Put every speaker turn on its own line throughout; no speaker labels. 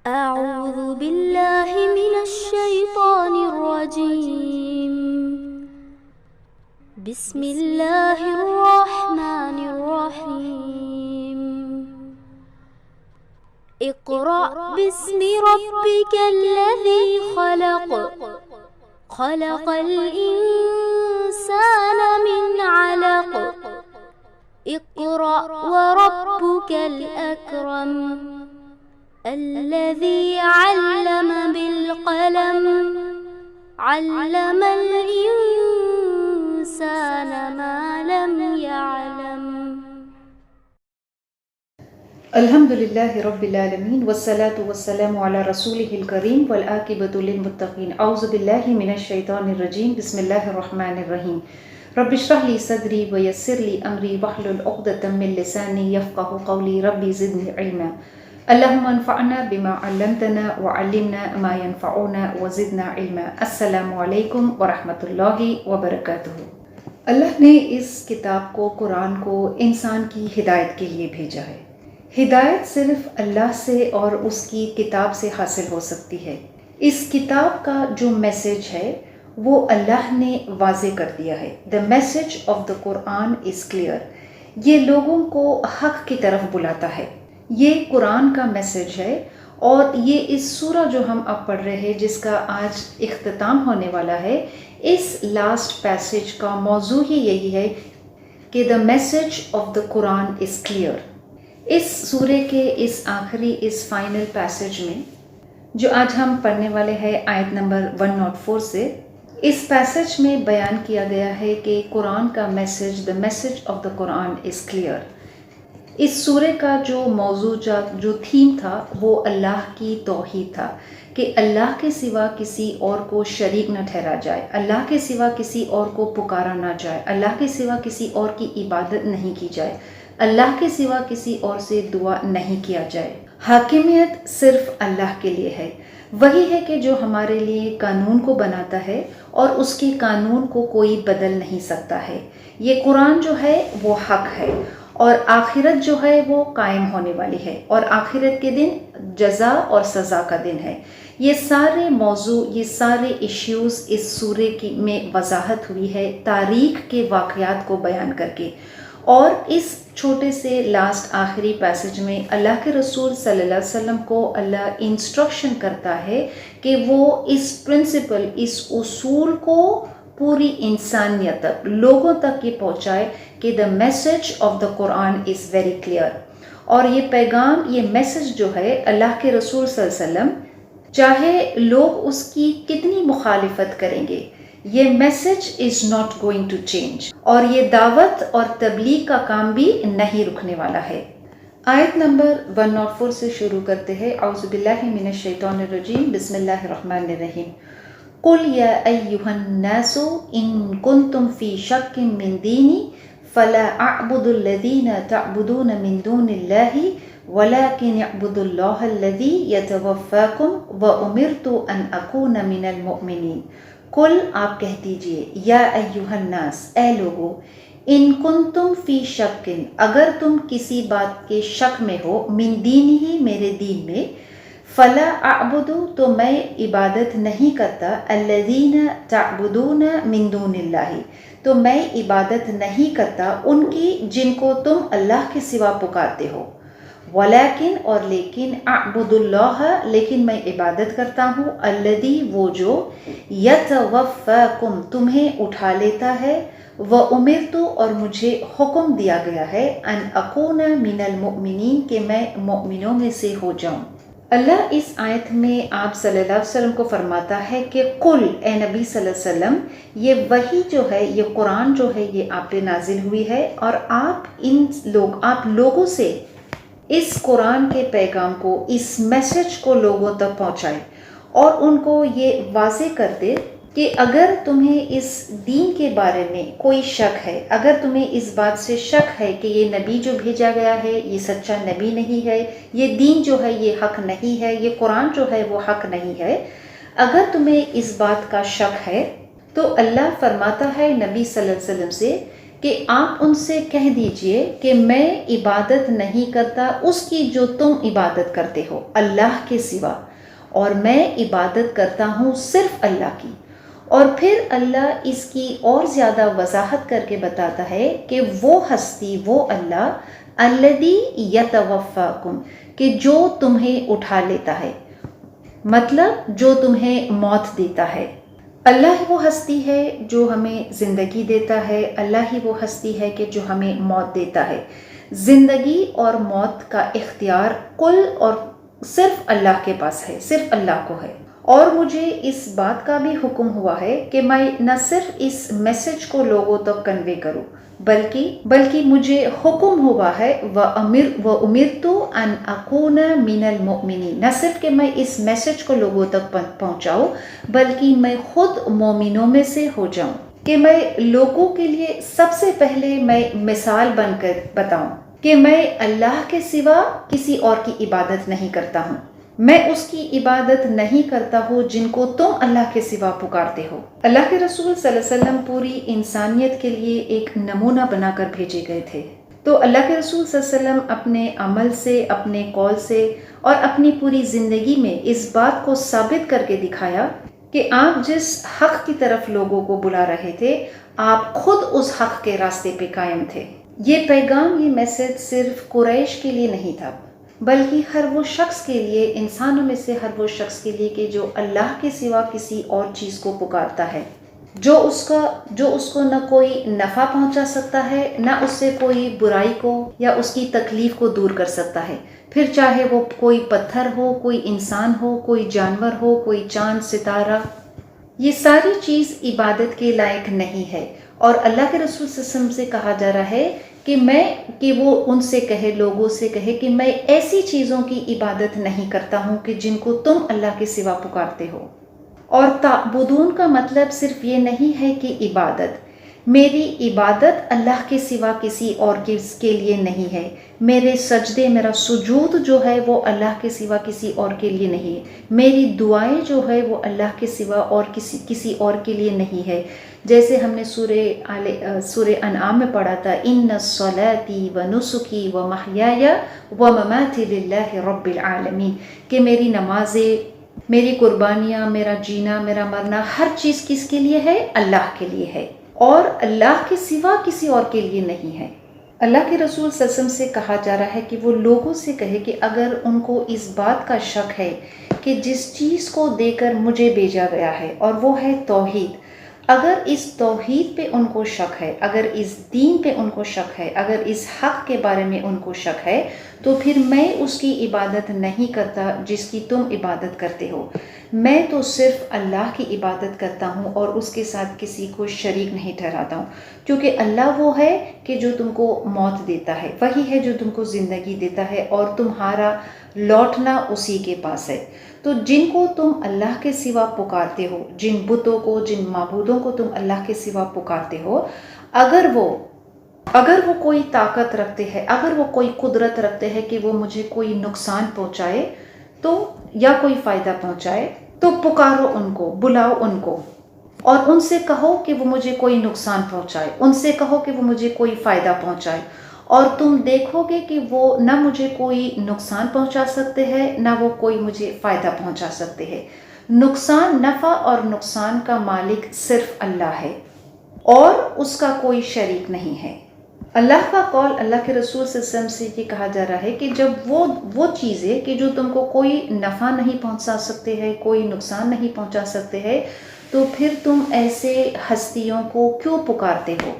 أعوذ بالله من الشيطان الرجيم. بسم الله الرحمن الرحيم. اقرأ باسم ربك الذي خلق. خلق الإنسان من علق. اقرأ وربك الأكرم. الذي علم بالقلم. علم الإنسان ما لم يعلم.
الحمد للہ رب العالمین والصلاة والسلام علی رسولہ الکریم والعاقبۃ للمتقین. اعوذ باللہ من الشیطان الرجیم. بسم اللہ الرحمن الرحیم. رب اشرح لی صدری ویسر لی امری واحلل عقدۃ من لسانی یفقهوا قولی. ربی زدنی علما. اللہم انفعنا بما علمتنا وعلمنا ما ينفعنا وزدنا علما. السلام علیکم ورحمۃ اللہ وبرکاتہ. اللہ نے اس کتاب کو، قرآن کو، انسان کی ہدایت کے لیے بھیجا ہے. ہدایت صرف اللہ سے اور اس کی کتاب سے حاصل ہو سکتی ہے. اس کتاب کا جو میسج ہے وہ اللہ نے واضح کر دیا ہے. The message of the Quran is clear. یہ لوگوں کو حق کی طرف بلاتا ہے. یہ قرآن کا میسج ہے، اور یہ اس سورہ جو ہم اب پڑھ رہے ہیں، جس کا آج اختتام ہونے والا ہے، اس لاسٹ پیسج کا موضوع ہی یہی ہے کہ the message of the Quran is clear. اس سورے کے اس آخری، اس فائنل پیسج میں جو آج ہم پڑھنے والے ہیں آیت نمبر 104 سے، اس پیسج میں بیان کیا گیا ہے کہ قرآن کا message, the message of the Quran is clear. اس سورے کا جو موضوع، جو تھیم تھا، وہ اللہ کی توحید تھا، کہ اللہ کے سوا کسی اور کو شریک نہ ٹھہرا جائے، اللہ کے سوا کسی اور کو پکارا نہ جائے، اللہ کے سوا کسی اور کی عبادت نہیں کی جائے، اللہ کے سوا کسی اور سے دعا نہیں کیا جائے. حاکمیت صرف اللہ کے لیے ہے. وہی ہے کہ جو ہمارے لیے قانون کو بناتا ہے، اور اس کے قانون کو کوئی بدل نہیں سکتا ہے. یہ قرآن جو ہے وہ حق ہے، اور آخرت جو ہے وہ قائم ہونے والی ہے، اور آخرت کے دن جزا اور سزا کا دن ہے. یہ سارے موضوع، یہ سارے ایشوز اس سورے میں وضاحت ہوئی ہے، تاریخ کے واقعات کو بیان کر کے. اور اس چھوٹے سے لاسٹ آخری پیسج میں اللہ کے رسول صلی اللہ علیہ وسلم کو اللہ انسٹرکشن کرتا ہے کہ وہ اس پرنسپل، اس اصول کو پوری انسانیت تک، لوگوں تک یہ پہنچائے کہ the message of the Quran is very clear. اور یہ پیغام، یہ میسج جو ہے اللہ کے رسول صلی اللہ علیہ وسلم، چاہے لوگ اس کی کتنی مخالفت کریں گے، یہ message is not going to change. اور یہ دعوت اور تبلیغ کا کام بھی نہیں رکنے والا ہے. آیت نمبر 104 سے شروع کرتے ہیں. اعوذ باللہ من الشیطان الرجیم. بسم اللہ الرحمن الرحیم. قل یا ایہا الناس ان کنتم فی شک من دینی فلا اعبد الذین تعبدون من دون اللہ ولكن اعبدوا اللہ الذی یتوفاکم وامرت ان اکون من المؤمنین. کل، آپ کہہ دیجئے، یا ایہا الناس، اے لوگو، ان کنتم فی شک، اگر تم کسی بات کے شک میں ہو، من دینی ہی، میرے دین میں، فلا اعبد، تو میں عبادت نہیں کرتا، الذین تعبدون من دون اللہ، تو میں عبادت نہیں کرتا ان کی جن کو تم اللہ کے سوا پکارتے ہو. ولیکن، اور لیکن، اعبد اللہ، لیکن میں عبادت کرتا ہوں، الذی، وہ جو، یتوفاکم، تمہیں اٹھا لیتا ہے، وامرت، اور مجھے حکم دیا گیا ہے، ان اکون من المؤمنین، کہ میں مؤمنوں میں سے ہو جاؤں. اللہ اس آیت میں آپ صلی اللہ علیہ وسلم کو فرماتا ہے کہ قل، اے نبی صلی اللہ علیہ وسلم، یہ وحی جو ہے، یہ قرآن جو ہے، یہ آپ پہ نازل ہوئی ہے، اور آپ لوگوں سے اس قرآن کے پیغام کو، اس میسج کو لوگوں تک پہنچائے، اور ان کو یہ واضح کر دے کہ اگر تمہیں اس دین کے بارے میں کوئی شک ہے، اگر تمہیں اس بات سے شک ہے کہ یہ نبی جو بھیجا گیا ہے یہ سچا نبی نہیں ہے، یہ دین جو ہے یہ حق نہیں ہے، یہ قرآن جو ہے وہ حق نہیں ہے، اگر تمہیں اس بات کا شک ہے، تو اللہ فرماتا ہے نبی صلی اللہ علیہ وسلم سے کہ آپ ان سے کہہ دیجئے کہ میں عبادت نہیں کرتا اس کی جو تم عبادت کرتے ہو اللہ کے سوا، اور میں عبادت کرتا ہوں صرف اللہ کی۔ اور پھر اللہ اس کی اور زیادہ وضاحت کر کے بتاتا ہے کہ وہ ہستی، وہ اللہ الذی یتوفاکم، کہ جو تمہیں اٹھا لیتا ہے، مطلب جو تمہیں موت دیتا ہے۔ اللہ ہی وہ ہستی ہے جو ہمیں زندگی دیتا ہے، اللہ ہی وہ ہستی ہے کہ جو ہمیں موت دیتا ہے۔ زندگی اور موت کا اختیار کل اور صرف اللہ کے پاس ہے، صرف اللہ کو ہے۔ اور مجھے اس بات کا بھی حکم ہوا ہے کہ میں نہ صرف اس میسج کو لوگوں تک کنوے کروں، بلکہ مجھے حکم ہوا ہے وَأُمِرْتُ أَنْ أَكُونَ مِنَ الْمُؤْمِنِينَ، نہ صرف کہ میں اس میسج کو لوگوں تک پہنچاؤں بلکہ میں خود مومنوں میں سے ہو جاؤں، کہ میں لوگوں کے لیے سب سے پہلے میں مثال بن کر بتاؤں کہ میں اللہ کے سوا کسی اور کی عبادت نہیں کرتا ہوں، میں اس کی عبادت نہیں کرتا ہوں جن کو تم اللہ کے سوا پکارتے ہو۔ اللہ کے رسول صلی اللہ علیہ وسلم پوری انسانیت کے لیے ایک نمونہ بنا کر بھیجے گئے تھے، تو اللہ کے رسول صلی اللہ علیہ وسلم اپنے عمل سے، اپنے قول سے اور اپنی پوری زندگی میں اس بات کو ثابت کر کے دکھایا کہ آپ جس حق کی طرف لوگوں کو بلا رہے تھے، آپ خود اس حق کے راستے پہ قائم تھے۔ یہ پیغام، یہ میسج صرف قریش کے لیے نہیں تھا بلکہ ہر وہ شخص کے لیے، انسانوں میں سے ہر وہ شخص کے لیے کہ جو اللہ کے سوا کسی اور چیز کو پکارتا ہے، جو اس کو نہ کوئی نفع پہنچا سکتا ہے، نہ اس سے کوئی برائی کو یا اس کی تکلیف کو دور کر سکتا ہے، پھر چاہے وہ کوئی پتھر ہو، کوئی انسان ہو، کوئی جانور ہو، کوئی چاند ستارہ، یہ ساری چیز عبادت کے لائق نہیں ہے۔ اور اللہ کے رسول صلی اللہ علیہ وسلم سے کہا جا رہا ہے کہ وہ ان سے کہے، لوگوں سے کہے کہ میں ایسی چیزوں کی عبادت نہیں کرتا ہوں کہ جن کو تم اللہ کے سوا پکارتے ہو۔ اور تعبدون کا مطلب صرف یہ نہیں ہے کہ عبادت، میری عبادت اللہ کے سوا کسی اور کے لیے نہیں ہے، میرے سجدے، میرا سجود جو ہے وہ اللہ کے سوا کسی اور کے لیے نہیں ہے، میری دعائیں جو ہے وہ اللہ کے سوا اور کسی اور کے لیے نہیں ہے۔ جیسے ہم نے سورہ انعام میں پڑھا تھا، ان صلاتي ونسكي ومحياي ومماتي للہ رب العالمین، کہ میری نمازیں، میری قربانیاں، میرا جینا، میرا مرنا، ہر چیز کس کے لیے ہے؟ اللہ کے لیے ہے، اور اللہ کے سوا کسی اور کے لیے نہیں ہے۔ اللہ کے رسول صلی اللہ علیہ وسلم سے کہا جا رہا ہے کہ وہ لوگوں سے کہے کہ اگر ان کو اس بات کا شک ہے کہ جس چیز کو دے کر مجھے بھیجا گیا ہے اور وہ ہے توحید، اگر اس توحید پہ ان کو شک ہے، اگر اس دین پہ ان کو شک ہے، اگر اس حق کے بارے میں ان کو شک ہے، تو پھر میں اس کی عبادت نہیں کرتا جس کی تم عبادت کرتے ہو، میں تو صرف اللہ کی عبادت کرتا ہوں اور اس کے ساتھ کسی کو شریک نہیں ٹھہراتا ہوں، کیونکہ اللہ وہ ہے کہ جو تم کو موت دیتا ہے، وہی ہے جو تم کو زندگی دیتا ہے، اور تمہارا لوٹنا اسی کے پاس ہے۔ تو جن کو تم اللہ کے سوا پکارتے ہو، جن بتوں کو، جن معبودوں کو تم اللہ کے سوا پکارتے ہو، اگر وہ کوئی طاقت رکھتے ہیں، اگر وہ کوئی قدرت رکھتے ہیں کہ وہ مجھے کوئی نقصان پہنچائے تو یا کوئی فائدہ پہنچائے، تو پکارو ان کو، بلاؤ ان کو، اور ان سے کہو کہ وہ مجھے کوئی نقصان پہنچائے، ان سے کہو کہ وہ مجھے کوئی فائدہ پہنچائے، اور تم دیکھو گے کہ وہ نہ مجھے کوئی نقصان پہنچا سکتے ہیں، نہ وہ کوئی مجھے فائدہ پہنچا سکتے ہیں۔ نفع اور نقصان کا مالک صرف اللہ ہے اور اس کا کوئی شریک نہیں ہے۔ اللہ کا قول، اللہ کے رسول صلی اللہ علیہ وسلم سے یہ کہا جا رہا ہے کہ جب وہ چیزیں کہ جو تم کو کوئی نفع نہیں پہنچا سکتے ہیں، کوئی نقصان نہیں پہنچا سکتے ہیں، تو پھر تم ایسے ہستیوں کو کیوں پکارتے ہو؟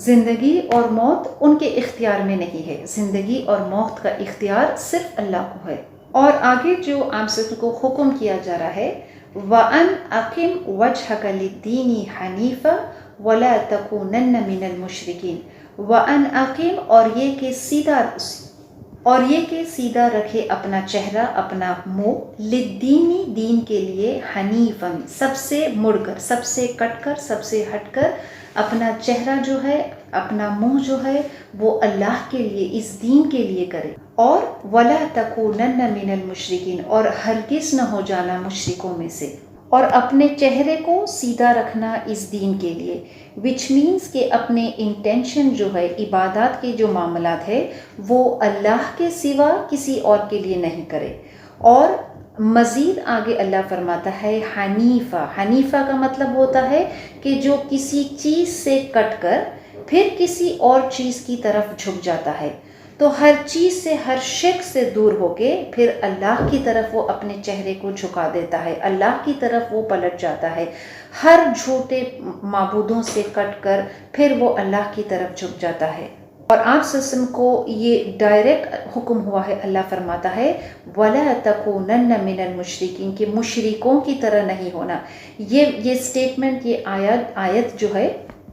زندگی اور موت ان کے اختیار میں نہیں ہے، زندگی اور موت کا اختیار صرف اللہ کو ہے۔ اور آگے جو عام صدر کو حکم کیا جا رہا ہے، وَأَنْ أَقِمْ وَجْهَكَ لِلدِّينِ حَنِيفًا وَلَا تَكُونَنَّ مِنَ الْمُشْرِكِينَ، وَأَنْ أَقِمْ، اور یہ کہ سیدھا رکھے اپنا چہرہ، اپنا منہ، لِلدِّینِ، دین کے لیے، حنیفاً، سب سے مڑ کر، سب سے کٹ کر، سب سے ہٹ کر، اپنا چہرہ جو ہے، اپنا منہ جو ہے وہ اللہ کے لیے، اس دین کے لیے کرے، اور وَلَا تَكُونَنَّ مِنَ الْمُشْرِكِينَ، اور ہرگز نہ ہو جانا مشرکوں میں سے۔ اور اپنے چہرے کو سیدھا رکھنا اس دین کے لیے، وچ مینس کہ اپنے انٹینشن جو ہے، عبادات کے جو معاملات ہے وہ اللہ کے سوا کسی اور کے لیے نہیں کرے۔ اور مزید آگے اللہ فرماتا ہے حنیفہ۔ حنیفہ کا مطلب ہوتا ہے کہ جو کسی چیز سے کٹ کر پھر کسی اور چیز کی طرف جھک جاتا ہے، تو ہر چیز سے، ہر شرک سے دور ہو کے پھر اللہ کی طرف وہ اپنے چہرے کو جھکا دیتا ہے، اللہ کی طرف وہ پلٹ جاتا ہے، ہر جھوٹے معبودوں سے کٹ کر پھر وہ اللہ کی طرف جھک جاتا ہے۔ اور آپ صلی اللہ علیہ وسلم کو یہ ڈائریکٹ حکم ہوا ہے، اللہ فرماتا ہے وَلَا تَكُونَنَّ مِنَ الْمُشْرِكِينَ کہ مشرکوں کی طرح نہیں ہونا۔ یہ سٹیٹمنٹ، یہ آیت جو ہے،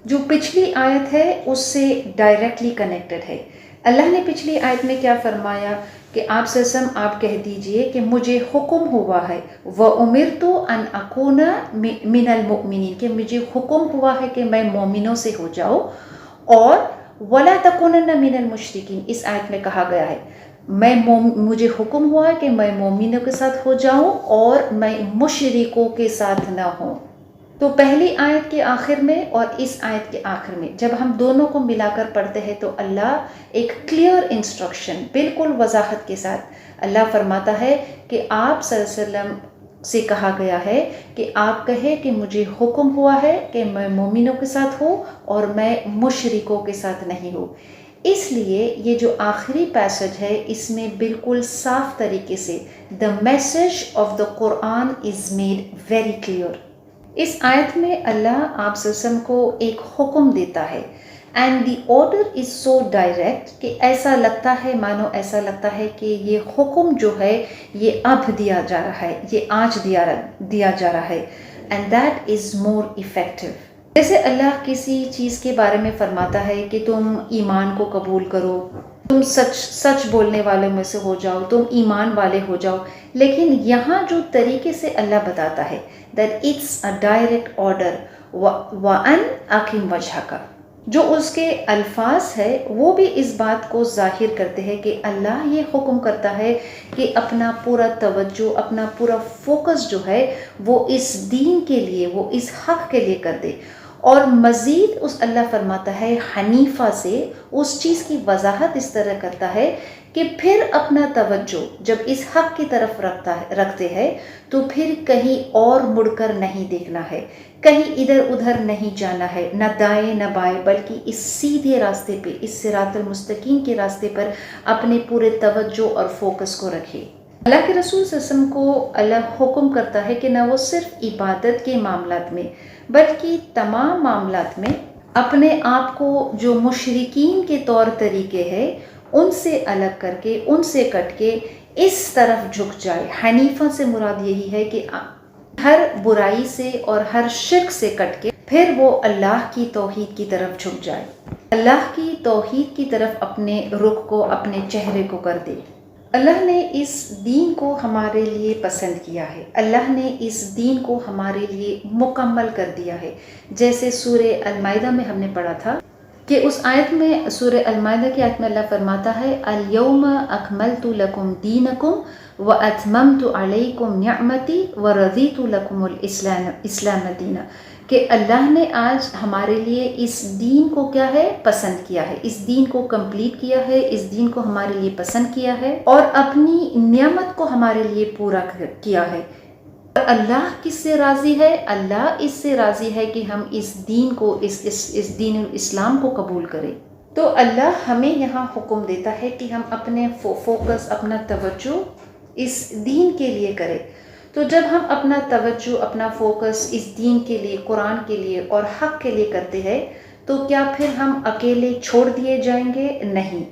جو پچھلی آیت ہے اس سے ڈائریکٹلی کنیکٹڈ ہے۔ اللہ نے پچھلی آیت میں کیا فرمایا کہ آپ صلی اللہ علیہ وسلم آپ کہہ دیجئے کہ مجھے حکم ہوا ہے وَأُمِرْتُ أَنْ أَكُونَ مِنَ الْمُؤْمِنِينَ کہ مجھے حکم ہوا ہے کہ میں مومنوں سے ہو جاؤں، اور وَلَا تَكُونَنَّ مِنَ الْمُشْرِكِينَ اس آیت میں کہا گیا ہے مجھے حکم ہوا ہے کہ میں مومنوں کے ساتھ ہو جاؤں اور میں مشرکوں کے ساتھ نہ ہوں۔ تو پہلی آیت کے آخر میں اور اس آیت کے آخر میں جب ہم دونوں کو ملا کر پڑھتے ہیں تو اللہ ایک کلیئر انسٹرکشن، بالکل وضاحت کے ساتھ اللہ فرماتا ہے کہ آپ صلی اللہ علیہ وسلم سے کہا گیا ہے کہ آپ کہے کہ مجھے حکم ہوا ہے کہ میں مومنوں کے ساتھ ہوں اور میں مشرکوں کے ساتھ نہیں ہوں۔ اس لیے یہ جو آخری پیسج ہے اس میں بالکل صاف طریقے سے the message of the Quran is made very clear۔ اس آیت میں اللہ آپ صلی اللہ علیہ وسلم کو ایک حکم دیتا ہے and the order is so direct کہ ایسا لگتا ہے، مانو ایسا لگتا ہے کہ یہ حکم جو ہے یہ اب دیا جا رہا ہے، یہ آج دیا جا رہا ہے، and that is more effective. جیسے اللہ کسی چیز کے بارے میں فرماتا ہے کہ تم ایمان کو قبول کرو، تم سچ بولنے والوں میں سے ہو جاؤ، تم ایمان والے ہو جاؤ، لیکن یہاں جو طریقے سے اللہ بتاتا ہے that it's a direct order وَأَنْ أَقِمْ وَجْهَكَ جو اس کے الفاظ ہے وہ بھی اس بات کو ظاہر کرتے ہیں کہ اللہ یہ حکم کرتا ہے کہ اپنا پورا توجہ، اپنا پورا فوکس جو ہے وہ اس دین کے لیے، وہ اس حق کے لیے کر دے۔ اور مزید اس اللہ فرماتا ہے حنیفہ سے اس چیز کی وضاحت اس طرح کرتا ہے کہ پھر اپنا توجہ جب اس حق کی طرف رکھتے ہیں تو پھر کہیں اور مڑ کر نہیں دیکھنا ہے، کہیں ادھر ادھر نہیں جانا ہے، نہ دائیں نہ بائیں، بلکہ اس سیدھے راستے پہ، اس صراط المستقیم کے راستے پر اپنے پورے توجہ اور فوکس کو رکھے۔ اللہ کے رسول صلی اللہ علیہ وسلم کو اللہ حکم کرتا ہے کہ نہ وہ صرف عبادت کے معاملات میں بلکہ تمام معاملات میں اپنے آپ کو جو مشرکین کے طور طریقے ہیں ان سے الگ کر کے، ان سے کٹ کے اس طرف جھک جائے۔ حنیفہ سے مراد یہی ہے کہ ہر برائی سے اور ہر شرک سے کٹ کے پھر وہ اللہ کی توحید کی طرف جھک جائے، اللہ کی توحید کی طرف اپنے رخ کو، اپنے چہرے کو کر دے۔ اللہ نے اس دین کو ہمارے لیے پسند کیا ہے، اللہ نے اس دین کو ہمارے لیے مکمل کر دیا ہے۔ جیسے سورہ المائدہ میں ہم نے پڑھا تھا کہ اس آیت میں، سورہ المائدہ کی آیت میں اللہ فرماتا ہے الَّيَوْمَ أَكْمَلْتُ لَكُمْ دِينَكُمْ وَأَتْمَمْتُ عَلَيْكُمْ نِعْمَتِي وَرَضِيتُ لَكُمُ الْإِسْلَامَ دِينًا کہ اللہ نے آج ہمارے لیے اس دین کو کیا ہے، پسند کیا ہے، اس دین کو کمپلیٹ کیا ہے، اس دین کو ہمارے لیے پسند کیا ہے اور اپنی نعمت کو ہمارے لیے پورا کیا ہے۔ اور اللہ کس سے راضی ہے؟ اللہ اس سے راضی ہے کہ ہم اس دین کو، اس دین الاسلام کو قبول کریں۔ تو اللہ ہمیں یہاں حکم دیتا ہے کہ ہم اپنے فوکس، اپنا توجہ اس دین کے لیے کریں۔ تو جب ہم اپنا توجہ، اپنا فوکس اس دین کے لیے، قرآن کے لیے اور حق کے لیے کرتے ہیں تو کیا پھر ہم اکیلے چھوڑ دیے جائیں گے؟ نہیں۔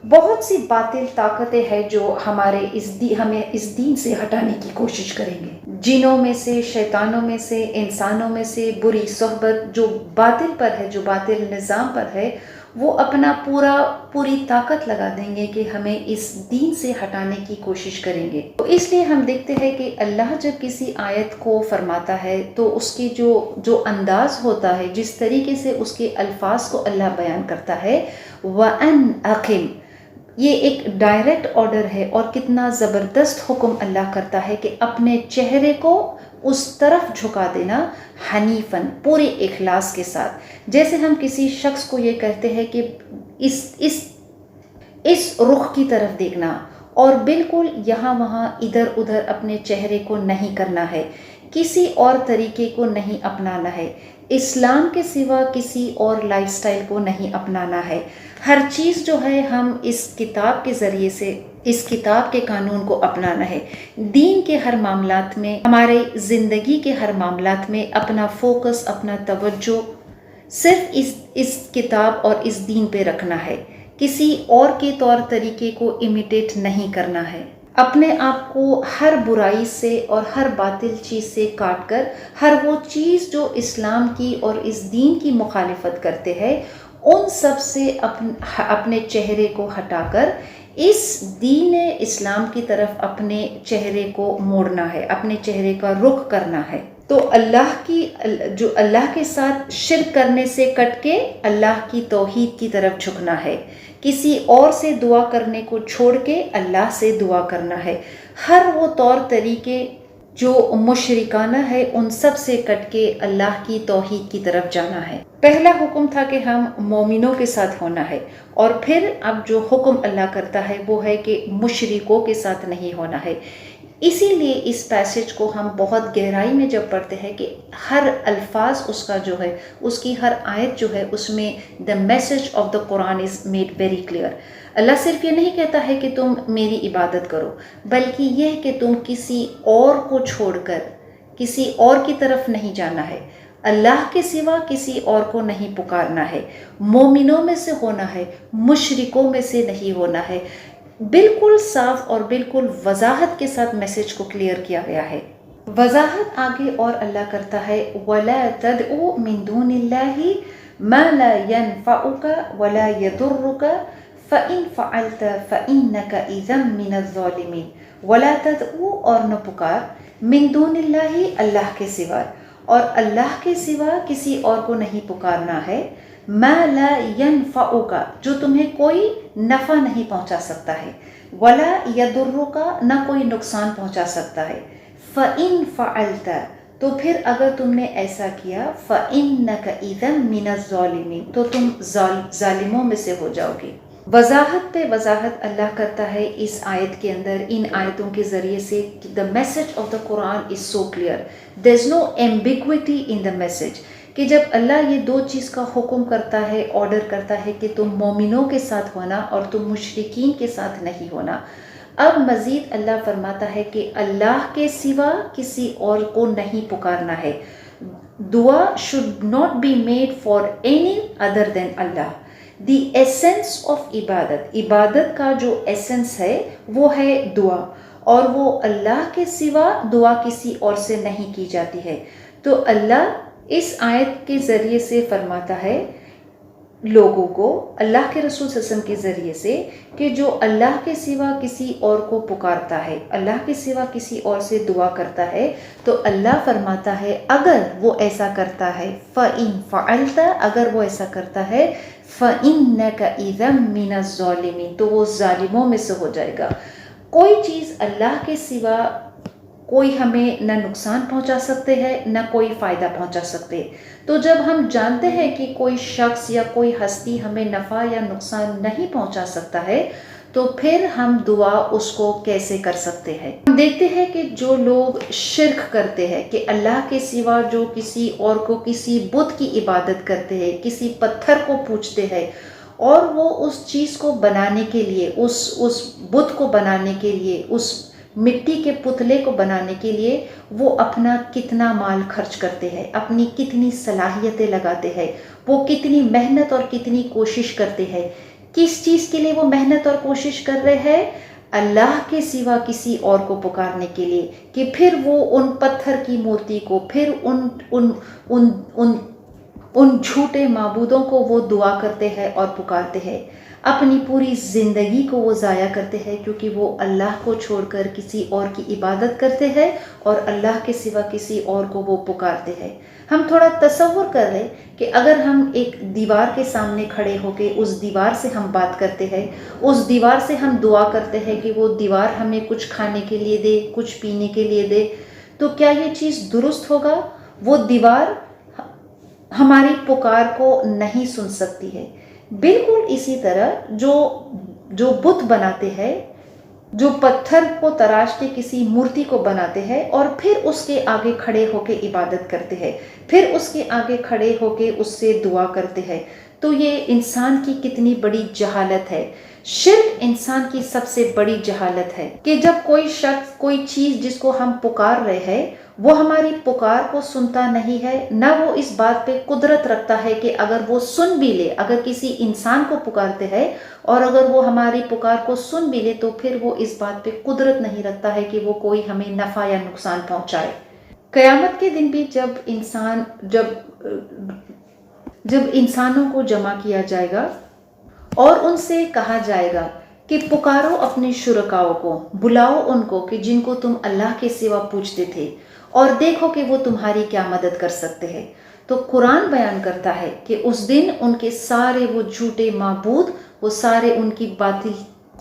بہت سی باطل طاقتیں ہیں جو ہمیں اس دین سے ہٹانے کی کوشش کریں گے، جنوں میں سے، شیطانوں میں سے، انسانوں میں سے، بری صحبت جو باطل پر ہے، جو باطل نظام پر ہے، وہ اپنا پوری طاقت لگا دیں گے کہ ہمیں اس دین سے ہٹانے کی کوشش کریں گے۔ تو اس لیے ہم دیکھتے ہیں کہ اللہ جب کسی آیت کو فرماتا ہے تو اس کی جو انداز ہوتا ہے، جس طریقے سے اس کے الفاظ کو اللہ بیان کرتا ہے وَأَنْ أَقِمْ یہ ایک ڈائریکٹ آرڈر ہے، اور کتنا زبردست حکم اللہ کرتا ہے کہ اپنے چہرے کو اس طرف جھکا دینا، حنیفاً، پورے اخلاص کے ساتھ۔ جیسے ہم کسی شخص کو یہ کہتے ہیں کہ اس رخ کی طرف دیکھنا، اور بالکل یہاں وہاں ادھر ادھر اپنے چہرے کو نہیں کرنا ہے، کسی اور طریقے کو نہیں اپنانا ہے، اسلام کے سوا کسی اور لائف سٹائل کو نہیں اپنانا ہے۔ ہر چیز جو ہے ہم اس کتاب کے ذریعے سے اس کتاب کے قانون کو اپنانا ہے۔ دین کے ہر معاملات میں، ہمارے زندگی کے ہر معاملات میں اپنا فوکس، اپنا توجہ صرف اس کتاب اور اس دین پہ رکھنا ہے، کسی اور کے طور طریقے کو امیٹیٹ نہیں کرنا ہے۔ اپنے آپ کو ہر برائی سے اور ہر باطل چیز سے کاٹ کر، ہر وہ چیز جو اسلام کی اور اس دین کی مخالفت کرتے ہیں، ان سب سے اپنے چہرے کو ہٹا کر اس دین اسلام کی طرف اپنے چہرے کو موڑنا ہے، اپنے چہرے کا رخ کرنا ہے۔ تو اللہ کے ساتھ شرک کرنے سے کٹ کے اللہ کی توحید کی طرف جھکنا ہے، کسی اور سے دعا کرنے کو چھوڑ کے اللہ سے دعا کرنا ہے، ہر وہ طور طریقے جو مشرکانہ ہے ان سب سے کٹ کے اللہ کی توحید کی طرف جانا ہے۔ پہلا حکم تھا کہ ہم مومنوں کے ساتھ ہونا ہے، اور پھر اب جو حکم اللہ کرتا ہے وہ ہے کہ مشرکوں کے ساتھ نہیں ہونا ہے۔ اسی لیے اس پیسج کو ہم بہت گہرائی میں جب پڑھتے ہیں کہ ہر الفاظ اس کا جو ہے، اس کی ہر آیت جو ہے، اس میں the message of the Quran is made very clear۔ اللہ صرف یہ نہیں کہتا ہے کہ تم میری عبادت کرو، بلکہ یہ کہ تم کسی اور کو چھوڑ کر کسی اور کی طرف نہیں جانا ہے، اللہ کے سوا کسی اور کو نہیں پکارنا ہے، مومنوں میں سے ہونا ہے، مشرکوں میں سے نہیں ہونا ہے۔ بالکل صاف اور بالکل وضاحت کے ساتھ میسج کو کلیئر کیا گیا ہے۔ وضاحت آگے اور اللہ کرتا ہے وَلَا تَدْعُ مِن دُونِ اللَّهِ مَا لَا يَنْفَعُكَ وَلَا يَضُرُّكَ فَإِنْ فَعَلْتَ فَإِنَّكَ إِذًا مِنَ الظَّالِمِينَ۔ وَلَا تَدْعُ، اور نہ پکار، مِن دُونِ اللَّهِ، اللہ کے سوا، اور اللہ کے سوا کسی اور کو نہیں پکارنا ہے، مَا لَا يَنْفَعُكَ، جو تمہیں کوئی نفع نہیں پہنچا سکتا ہے، وَلَا يَضُرُّكَ، نہ کوئی نقصان پہنچا سکتا ہے، فَإِنْ فَعَلْتَ، تو پھر اگر تم نے ایسا کیا، فَإِنَّكَ إِذًا مِنَ الظَّالِمِينَ، تو تم ظالموں میں سے ہو جاؤ گے۔ وضاحت پہ وضاحت اللہ کرتا ہے اس آیت کے اندر، ان آیتوں کے ذریعے سے۔ the message of the Quran is so clear, there is no ambiguity in the message، کہ جب اللہ یہ دو چیز کا حکم کرتا ہے، آرڈر کرتا ہے کہ تم مومنوں کے ساتھ ہونا اور تم مشرکین کے ساتھ نہیں ہونا، اب مزید اللہ فرماتا ہے کہ اللہ کے سوا کسی اور کو نہیں پکارنا ہے۔ دعا should not be made for any other than Allah۔ The essence of عبادت، عبادت کا جو ایسنس ہے وہ ہے دعا، اور وہ اللہ کے سوا دعا کسی اور سے نہیں کی جاتی ہے۔ تو اللہ اس آیت کے ذریعے سے فرماتا ہے لوگوں کو، اللہ کے رسول صلی اللہ علیہ وسلم کے ذریعے سے، کہ جو اللہ کے سوا کسی اور کو پکارتا ہے، اللہ کے سوا کسی اور سے دعا کرتا ہے، تو اللہ فرماتا ہے اگر وہ ایسا کرتا ہے، فَإِن فَعَلْتَ، اگر وہ ایسا کرتا ہے، فَإِنَّكَ إِذًا مِنَ الظَّالِمِينَ، تو وہ ظالموں میں سے ہو جائے گا۔ کوئی چیز اللہ کے سوا کوئی ہمیں نہ نقصان پہنچا سکتے ہیں نہ کوئی فائدہ پہنچا سکتے۔ تو جب ہم جانتے ہیں کہ کوئی شخص یا کوئی ہستی ہمیں نفع یا نقصان نہیں پہنچا سکتا ہے، تو پھر ہم دعا اس کو کیسے کر سکتے ہیں؟ ہم دیکھتے ہیں کہ جو لوگ شرک کرتے ہیں، کہ اللہ کے سوا جو کسی اور کو، کسی بت کی عبادت کرتے ہیں، کسی پتھر کو پوجتے ہیں، اور وہ اس چیز کو بنانے کے لیے، اس بت کو بنانے کے لیے، اس مٹی کے پتلے کو بنانے کے لیے وہ اپنا کتنا مال خرچ کرتے ہیں، اپنی کتنی صلاحیتیں لگاتے ہیں، وہ کتنی محنت اور کتنی کوشش کرتے ہیں۔ کس چیز کے لیے وہ محنت اور کوشش کر رہے ہیں؟ اللہ کے سوا کسی اور کو پکارنے کے لیے، کہ پھر وہ ان پتھر کی مورتی کو، پھر ان جھوٹے معبودوں کو وہ دعا کرتے ہیں اور پکارتے ہیں۔ اپنی پوری زندگی کو وہ ضائع کرتے ہیں کیونکہ وہ اللہ کو چھوڑ کر کسی اور کی عبادت کرتے ہیں اور اللہ کے سوا کسی اور کو وہ پکارتے ہیں۔ ہم تھوڑا تصور کر لیں کہ اگر ہم ایک دیوار کے سامنے کھڑے ہو کے اس دیوار سے ہم بات کرتے ہیں، اس دیوار سے ہم دعا کرتے ہیں کہ وہ دیوار ہمیں کچھ کھانے کے لیے دے، کچھ پینے کے لیے دے، تو کیا یہ چیز درست ہوگا؟ وہ دیوار ہماری پکار کو نہیں سن سکتی ہے۔ بالکل اسی طرح جو بت بناتے ہیں، جو پتھر کو تراش کے کسی مورتی کو بناتے ہیں اور پھر اس کے آگے کھڑے ہو کے عبادت کرتے ہیں، پھر اس کے آگے کھڑے ہو کے اس سے دعا کرتے ہیں، تو یہ انسان کی کتنی بڑی جہالت ہے۔ شرک انسان کی سب سے بڑی جہالت ہے کہ جب کوئی شخص، کوئی چیز جس کو ہم پکار رہے ہیں، وہ ہماری پکار کو سنتا نہیں ہے، نہ وہ اس بات پہ قدرت رکھتا ہے کہ اگر وہ سن بھی لے، اگر کسی انسان کو پکارتے ہیں اور اگر وہ ہماری پکار کو سن بھی لے تو پھر وہ اس بات پہ قدرت نہیں رکھتا ہے کہ وہ کوئی ہمیں نفع یا نقصان پہنچائے۔ قیامت کے دن بھی جب انسانوں کو جمع کیا جائے گا اور ان سے کہا جائے گا کہ پکارو اپنے شرکاؤں کو، بلاؤ ان کو کہ جن کو تم اللہ کے سوا پوچھتے تھے، اور دیکھو کہ وہ تمہاری کیا مدد کر سکتے ہیں۔ تو قرآن بیان کرتا ہے کہ اس دن ان کے سارے وہ جھوٹے معبود، وہ سارے ان کی باطل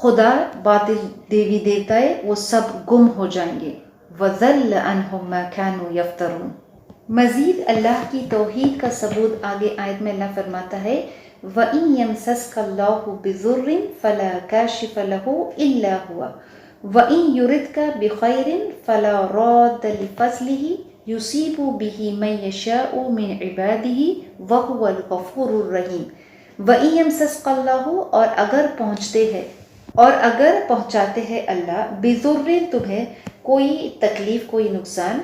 خدا، باطل دیوی دیوتائے، وہ سب گم ہو جائیں گے۔ وَضَلَّ عَنْهُمْ مَا كَانُوا يَفْتَرُونَ۔ مزید اللہ کی توحید کا ثبوت آگے آیت میں اللہ فرماتا ہے وَإِن يَمْسَسْكَ اللَّهُ بِضُرٍّ فَلَا كَاشِفَ لَهُ إِلَّا هُوَ وَإِن يُرِدْكَ بِخَيْرٍ فَلَا رَادَّ لِفَضْلِهِ يُصِيبُ بِهِ مَن يَشَاءُ مِنْ عِبَادِهِ وَهُوَ الْغَفُورُ الرَّحِيمُ۔ وَإِن يَمْسَسْكَ اللَّهُ، اور اگر پہنچتے ہیں اور اگر پہنچاتے ہیں اللہ، بِضُرٍّ تمہیں کوئی تکلیف، کوئی نقصان،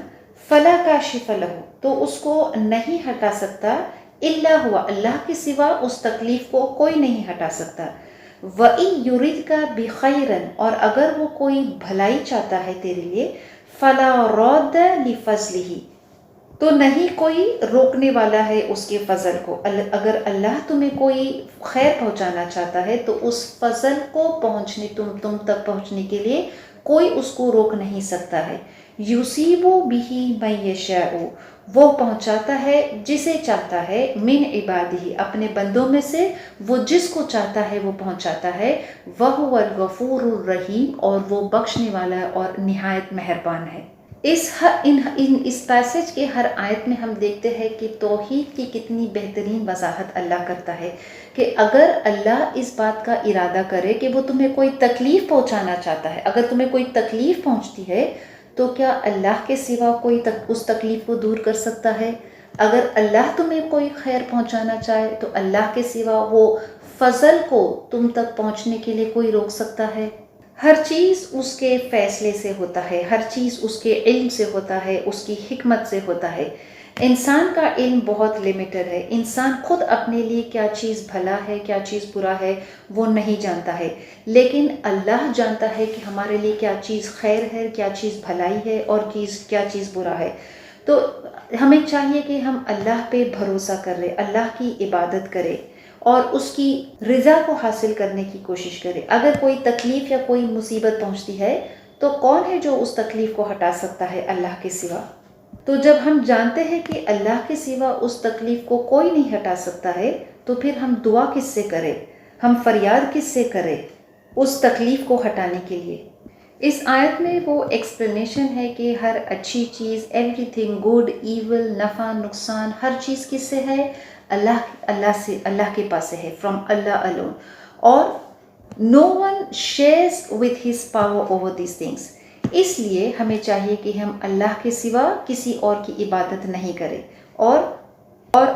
فَلَا كَاشِفَ لَهُ، تو اس کو نہیں ہٹا سکتا، الا ہوا، اللہ کے سوا اس تکلیف کو کوئی نہیں ہٹا سکتا۔ وَإِن يُرِدْكَ بِخَيْرٍ، اور اگر وہ کوئی بھلائی چاہتا ہے تیرے لیے، فَلَا رَادَّ لِفَضْلِهِ، تو نہیں کوئی روکنے والا ہے اس کے فضل کو۔ اگر اللہ تمہیں کوئی خیر پہنچانا چاہتا ہے تو اس فضل کو تم تک پہنچنے کے لیے کوئی اس کو روک نہیں سکتا ہے۔ یُصِیبُ بِهِ مَن یَشَاءُ، وہ پہنچاتا ہے جسے چاہتا ہے، من عبادہ، اپنے بندوں میں سے وہ جس کو چاہتا ہے وہ پہنچاتا ہے، وَهُوَ الْغَفُورُ الرَّحِيمُ، اور وہ بخشنے والا اور نہایت مہربان ہے۔ اس پیسج کے ہر آیت میں ہم دیکھتے ہیں کہ توحید کی کتنی بہترین وضاحت اللہ کرتا ہے کہ اگر اللہ اس بات کا ارادہ کرے کہ وہ تمہیں کوئی تکلیف پہنچانا چاہتا ہے، اگر تمہیں کوئی تکلیف پہنچتی ہے تو کیا اللہ کے سوا کوئی اس تکلیف کو دور کر سکتا ہے؟ اگر اللہ تمہیں کوئی خیر پہنچانا چاہے تو اللہ کے سوا وہ فضل کو تم تک پہنچنے کے لیے کوئی روک سکتا ہے؟ ہر چیز اس کے فیصلے سے ہوتا ہے، ہر چیز اس کے علم سے ہوتا ہے، اس کی حکمت سے ہوتا ہے۔ انسان کا علم بہت لمیٹڈ ہے، انسان خود اپنے لیے کیا چیز بھلا ہے، کیا چیز برا ہے وہ نہیں جانتا ہے، لیکن اللہ جانتا ہے کہ ہمارے لیے کیا چیز خیر ہے، کیا چیز بھلائی ہے اور کیا چیز برا ہے۔ تو ہمیں چاہیے کہ ہم اللہ پہ بھروسہ کریں، اللہ کی عبادت کریں اور اس کی رضا کو حاصل کرنے کی کوشش کرے۔ اگر کوئی تکلیف یا کوئی مصیبت پہنچتی ہے تو کون ہے جو اس تکلیف کو ہٹا سکتا ہے؟ اللہ کے سوا۔ تو جب ہم جانتے ہیں کہ اللہ کے سوا اس تکلیف کو کوئی نہیں ہٹا سکتا ہے تو پھر ہم دعا کس سے کریں، ہم فریاد کس سے کریں اس تکلیف کو ہٹانے کے لیے؟ اس آیت میں وہ ایکسپلینیشن ہے کہ ہر اچھی چیز، ایوری تھنگ گڈ، ایول، نفع، نقصان، ہر چیز کس سے ہے؟ اللہ کے پاس سے ہے، فرام اللہ alone، اور no one shares with his power over these things۔ اس لیے ہمیں چاہیے کہ ہم اللہ کے سوا کسی اور کی عبادت نہیں کریں۔ اور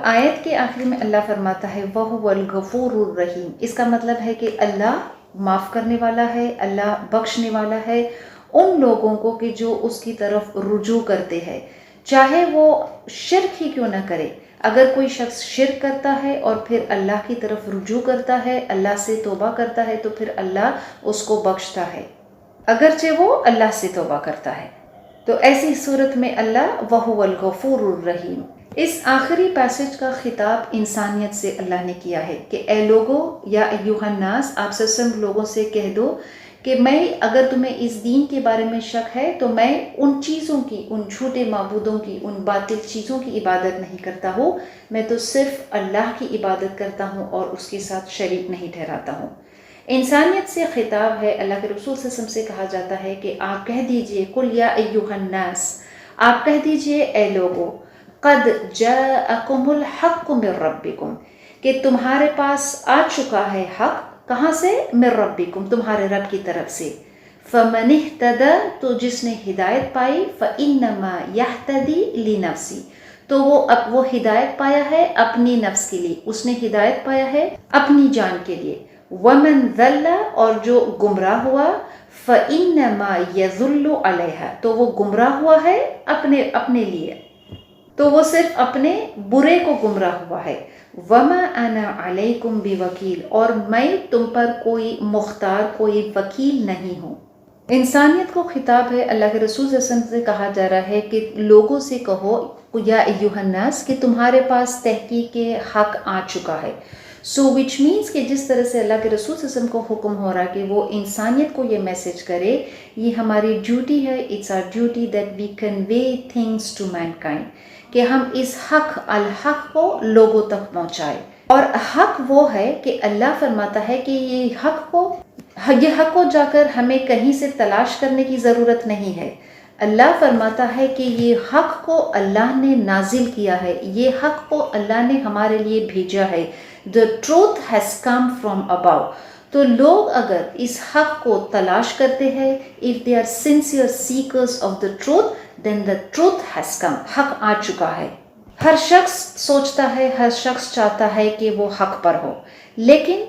آیت کے آخر میں اللہ فرماتا ہے وَهُوَ الْغَفُورُ الرَّحِيمُ، اس کا مطلب ہے کہ اللہ معاف کرنے والا ہے، اللہ بخشنے والا ہے ان لوگوں کو کہ جو اس کی طرف رجوع کرتے ہیں، چاہے وہ شرک ہی کیوں نہ کرے۔ اگر کوئی شخص شرک کرتا ہے اور پھر اللہ کی طرف رجوع کرتا ہے، اللہ سے توبہ کرتا ہے، تو پھر اللہ اس کو بخشتا ہے اگرچہ وہ اللہ سے توبہ کرتا ہے۔ تو ایسی صورت میں اللہ وَهُوَ الْغَفُورُ الرَّحِيمُ۔ اس آخری پیسج کا خطاب انسانیت سے اللہ نے کیا ہے کہ اے لوگو یا ایھا الناس، آپ سب لوگوں سے کہہ دو کہ میں، اگر تمہیں اس دین کے بارے میں شک ہے تو میں ان چیزوں کی، ان جھوٹے معبودوں کی، ان باطل چیزوں کی عبادت نہیں کرتا ہوں، میں تو صرف اللہ کی عبادت کرتا ہوں اور اس کے ساتھ شریک نہیں ٹھہراتا ہوں۔ انسانیت سے خطاب ہے، اللہ کے رسول صلی اللہ علیہ وسلم سے کہا جاتا ہے کہ آپ کہہ دیجئے قل یا ایھا الناس، آپ کہہ دیجئے اے لوگو، قد جاءکم الحق من ربکم، کہ تمہارے پاس آ چکا ہے حق، کہاں سے؟ من ربکم، تمہارے رب کی طرف سے۔ فمن اہتدی، تو جس نے ہدایت پائی، فانما یہتدی لنفسی، تو وہ ہدایت پایا ہے اپنی نفس کے لیے، اس نے ہدایت پایا ہے اپنی جان کے لیے۔ ومن ضل، اور جو گمراہ ہوا، فانما یضل علیہا، تو وہ گمراہ ہوا ہے اپنے لیے، تو وہ صرف اپنے برے کو گمراہ ہوا ہے۔ وما انا علیکم بوکیل، اور میں تم پر کوئی مختار، کوئی وکیل نہیں ہوں۔ انسانیت کو خطاب ہے، اللہ کے رسول صلی اللہ علیہ وسلم سے کہا جا رہا ہے کہ لوگوں سے کہو یا ایھا الناس، کہ تمہارے پاس تحقیق حق آ چکا ہے۔ سو وچ مینس کہ جس طرح سے اللہ کے رسول صلی اللہ علیہ وسلم کو حکم ہو رہا ہے کہ وہ انسانیت کو یہ میسج کرے، یہ ہماری ڈیوٹی ہے، it's our duty that we convey things to mankind, کہ ہم اس حق، الحق کو لوگوں تک پہنچائے۔ اور حق وہ ہے کہ اللہ فرماتا ہے کہ یہ حق کو جا کر ہمیں کہیں سے تلاش کرنے کی ضرورت نہیں ہے۔ اللہ فرماتا ہے کہ یہ حق کو اللہ نے نازل کیا ہے، یہ حق کو اللہ نے ہمارے لیے بھیجا ہے۔ The truth has come from above۔ تو لوگ اگر اس حق کو تلاش کرتے ہیں، if they are sincere seekers of the truth, then the truth has come، حق آ چکا ہے۔ ہر شخص سوچتا ہے، ہر شخص چاہتا ہے کہ وہ حق پر ہو، لیکن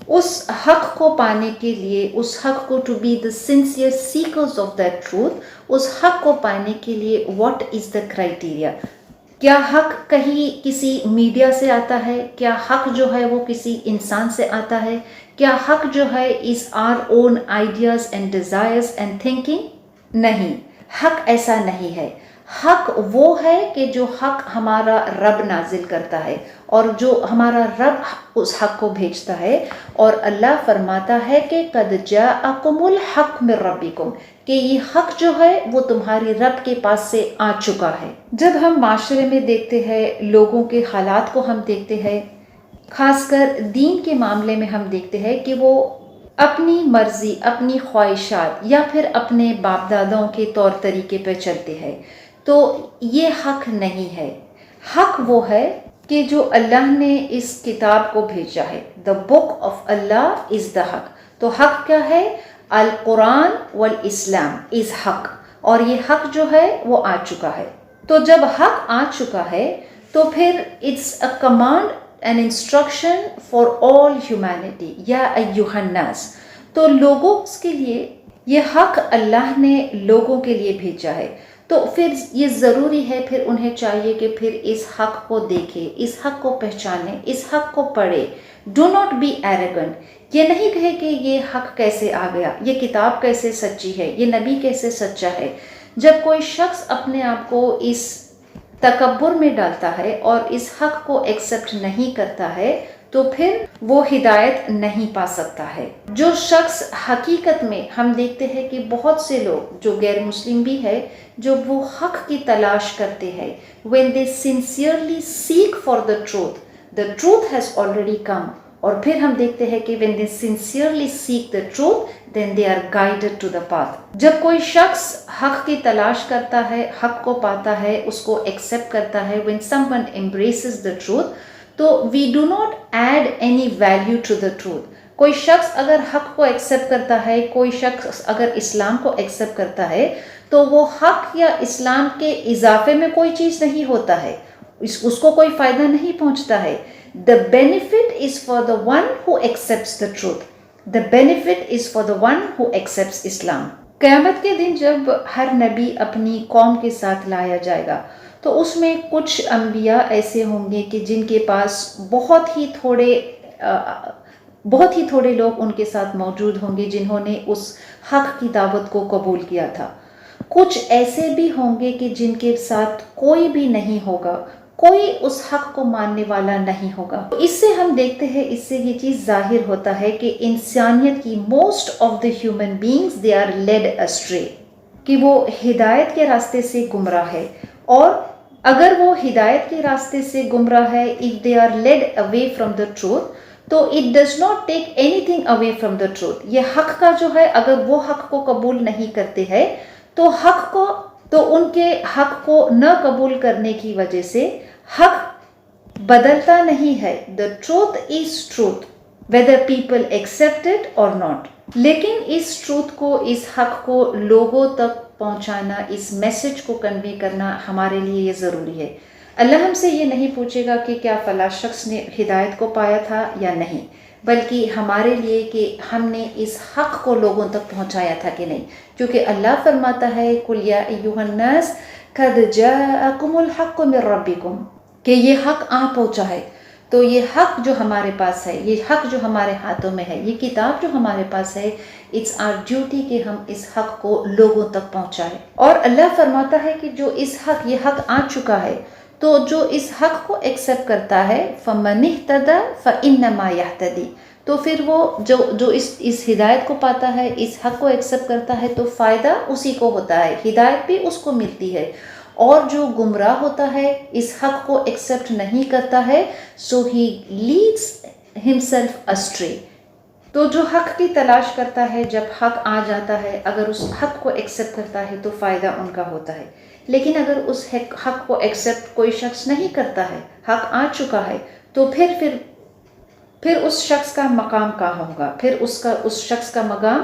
اس حق کو پانے کے لیے، اس حق کو to be the sincere seekers of that truth، اس حق کو پانے کے لیے what is the criteria؟ کیا حق کہیں کسی میڈیا سے آتا ہے؟ کیا حق جو ہے وہ کسی انسان سے آتا ہے؟ کیا حق جو ہے is our own ideas and desires and thinking؟ نہیں، حق ایسا نہیں ہے۔ حق وہ ہے کہ جو حق ہمارا رب نازل کرتا ہے، اور جو ہمارا رب اس حق کو بھیجتا ہے، اور اللہ فرماتا ہے کہ قد جاءکم الحق من ربکم، کہ یہ حق جو ہے وہ تمہاری رب کے پاس سے آ چکا ہے۔ جب ہم معاشرے میں دیکھتے ہیں، لوگوں کے حالات کو ہم دیکھتے ہیں، خاص کر دین کے معاملے میں ہم دیکھتے ہیں کہ وہ اپنی مرضی، اپنی خواہشات یا پھر اپنے باپ داداؤں کے طور طریقے پہ چلتے ہیں، تو یہ حق نہیں ہے۔ حق وہ ہے کہ جو اللہ نے اس کتاب کو بھیجا ہے، the book of Allah is the حق۔ تو حق کیا ہے؟ القرآن والاسلام is حق، اور یہ حق جو ہے وہ آ چکا ہے۔ تو جب حق آ چکا ہے تو پھر it's a command an instruction for all humanity، یا ایھا الناس، تو لوگوں کے لیے یہ حق اللہ نے لوگوں کے لیے بھیجا ہے، تو پھر یہ ضروری ہے، پھر انہیں چاہیے کہ پھر اس حق کو دیکھیں، اس حق کو پہچانیں، اس حق کو پڑھیں۔ ڈو ناٹ بی ایروگنٹ، یہ نہیں کہے کہ یہ حق کیسے آ گیا، یہ کتاب کیسے سچی ہے، یہ نبی کیسے سچا ہے۔ جب کوئی شخص اپنے آپ کو اس تکبر میں ڈالتا ہے اور اس حق کو ایکسیپٹ نہیں کرتا ہے، تو پھر وہ ہدایت نہیں پا سکتا ہے۔ جو شخص حقیقت میں، ہم دیکھتے ہیں کہ بہت سے لوگ جو غیر مسلم بھی ہے، جو وہ حق کی تلاش کرتے ہیں، when they sincerely seek for the truth has already come۔ اور پھر ہم دیکھتے ہیں کہ when they sincerely seek the truth, then they are guided to the path۔ جب کوئی شخص حق کی تلاش کرتا ہے، حق کو پاتا ہے، اس کو ایکسیپٹ کرتا ہے، when someone embraces the truth، تو we do not add any value to the truth۔ کوئی شخص اگر حق کو ایکسیپٹ کرتا ہے، کوئی شخص اگر اسلام کو ایکسیپٹ کرتا ہے، تو وہ حق یا اسلام کے اضافے میں کوئی چیز نہیں ہوتا ہے، اس کو کوئی فائدہ نہیں پہنچتا ہے۔ The benefit is for the one who accepts the truth۔ The benefit is for the one who accepts Islam۔ قیامت کے دن جب ہر نبی اپنی قوم کے ساتھ لایا جائے گا، تو اس میں کچھ انبیاء ایسے ہوں گے کہ جن کے پاس بہت ہی تھوڑے لوگ ان کے ساتھ موجود ہوں گے جنہوں نے اس حق کی دعوت کو قبول کیا تھا۔ کچھ ایسے بھی ہوں گے کہ جن کے ساتھ کوئی بھی نہیں ہوگا، کوئی اس حق کو ماننے والا نہیں ہوگا. اس سے ہم دیکھتے ہیں، اس سے یہ چیز ظاہر ہوتا ہے کہ انسانیت کی most of the human beings they are led astray, کہ وہ ہدایت کے راستے سے گمراہ ہے. اور اگر وہ ہدایت کے راستے سے گمراہ ہے، if they are led away from the truth، تو it does not take anything away from the truth. یہ حق کا جو ہے، اگر وہ حق کو قبول نہیں کرتے ہیں تو ان کے حق کو نہ قبول کرنے کی وجہ سے حق بدلتا نہیں ہے. The truth is truth whether people accept it or not. لیکن اس ٹروتھ کو، اس حق کو لوگوں تک پہنچانا، اس میسج کو کنوے کرنا ہمارے لیے یہ ضروری ہے. اللہ ہم سے یہ نہیں پوچھے گا کہ کیا فلاں شخص نے ہدایت کو پایا تھا یا نہیں، بلکہ ہمارے لیے کہ ہم نے اس حق کو لوگوں تک پہنچایا تھا کہ نہیں. کیونکہ اللہ فرماتا ہے قُلْ يَا أَيُّهَا النَّاسُ قَدْ جَاءَكُمُ الْحَقُّ مِنْ رَبِّكُمْ، کہ یہ حق آ پہنچا ہے. تو یہ حق جو ہمارے پاس ہے، یہ حق جو ہمارے ہاتھوں میں ہے، یہ کتاب جو ہمارے پاس ہے، اٹس آر ڈیوٹی کہ ہم اس حق کو لوگوں تک پہنچائیں. اور اللہ فرماتا ہے کہ جو اس حق، یہ حق آ چکا ہے، تو جو اس حق کو ایکسیپٹ کرتا ہے فَمَنِ اهْتَدَىٰ فَإِنَّمَا يَهْتَدِي، تو پھر وہ جو اس ہدایت کو پاتا ہے، اس حق کو ایکسیپٹ کرتا ہے، تو فائدہ اسی کو ہوتا ہے، ہدایت بھی اس کو ملتی ہے. اور جو گمراہ ہوتا ہے، اس حق کو ایکسیپٹ نہیں کرتا ہے، سو ہی لیڈس ہمسیلف اسٹرے. تو جو حق کی تلاش کرتا ہے، جب حق آ جاتا ہے، اگر اس حق کو ایکسیپٹ کرتا ہے تو فائدہ ان کا ہوتا ہے. لیکن اگر اس حق کو ایکسیپٹ کوئی شخص نہیں کرتا ہے، حق آ چکا ہے، تو پھر اس شخص کا مقام کہاں ہوگا؟ پھر اس شخص کا مقام،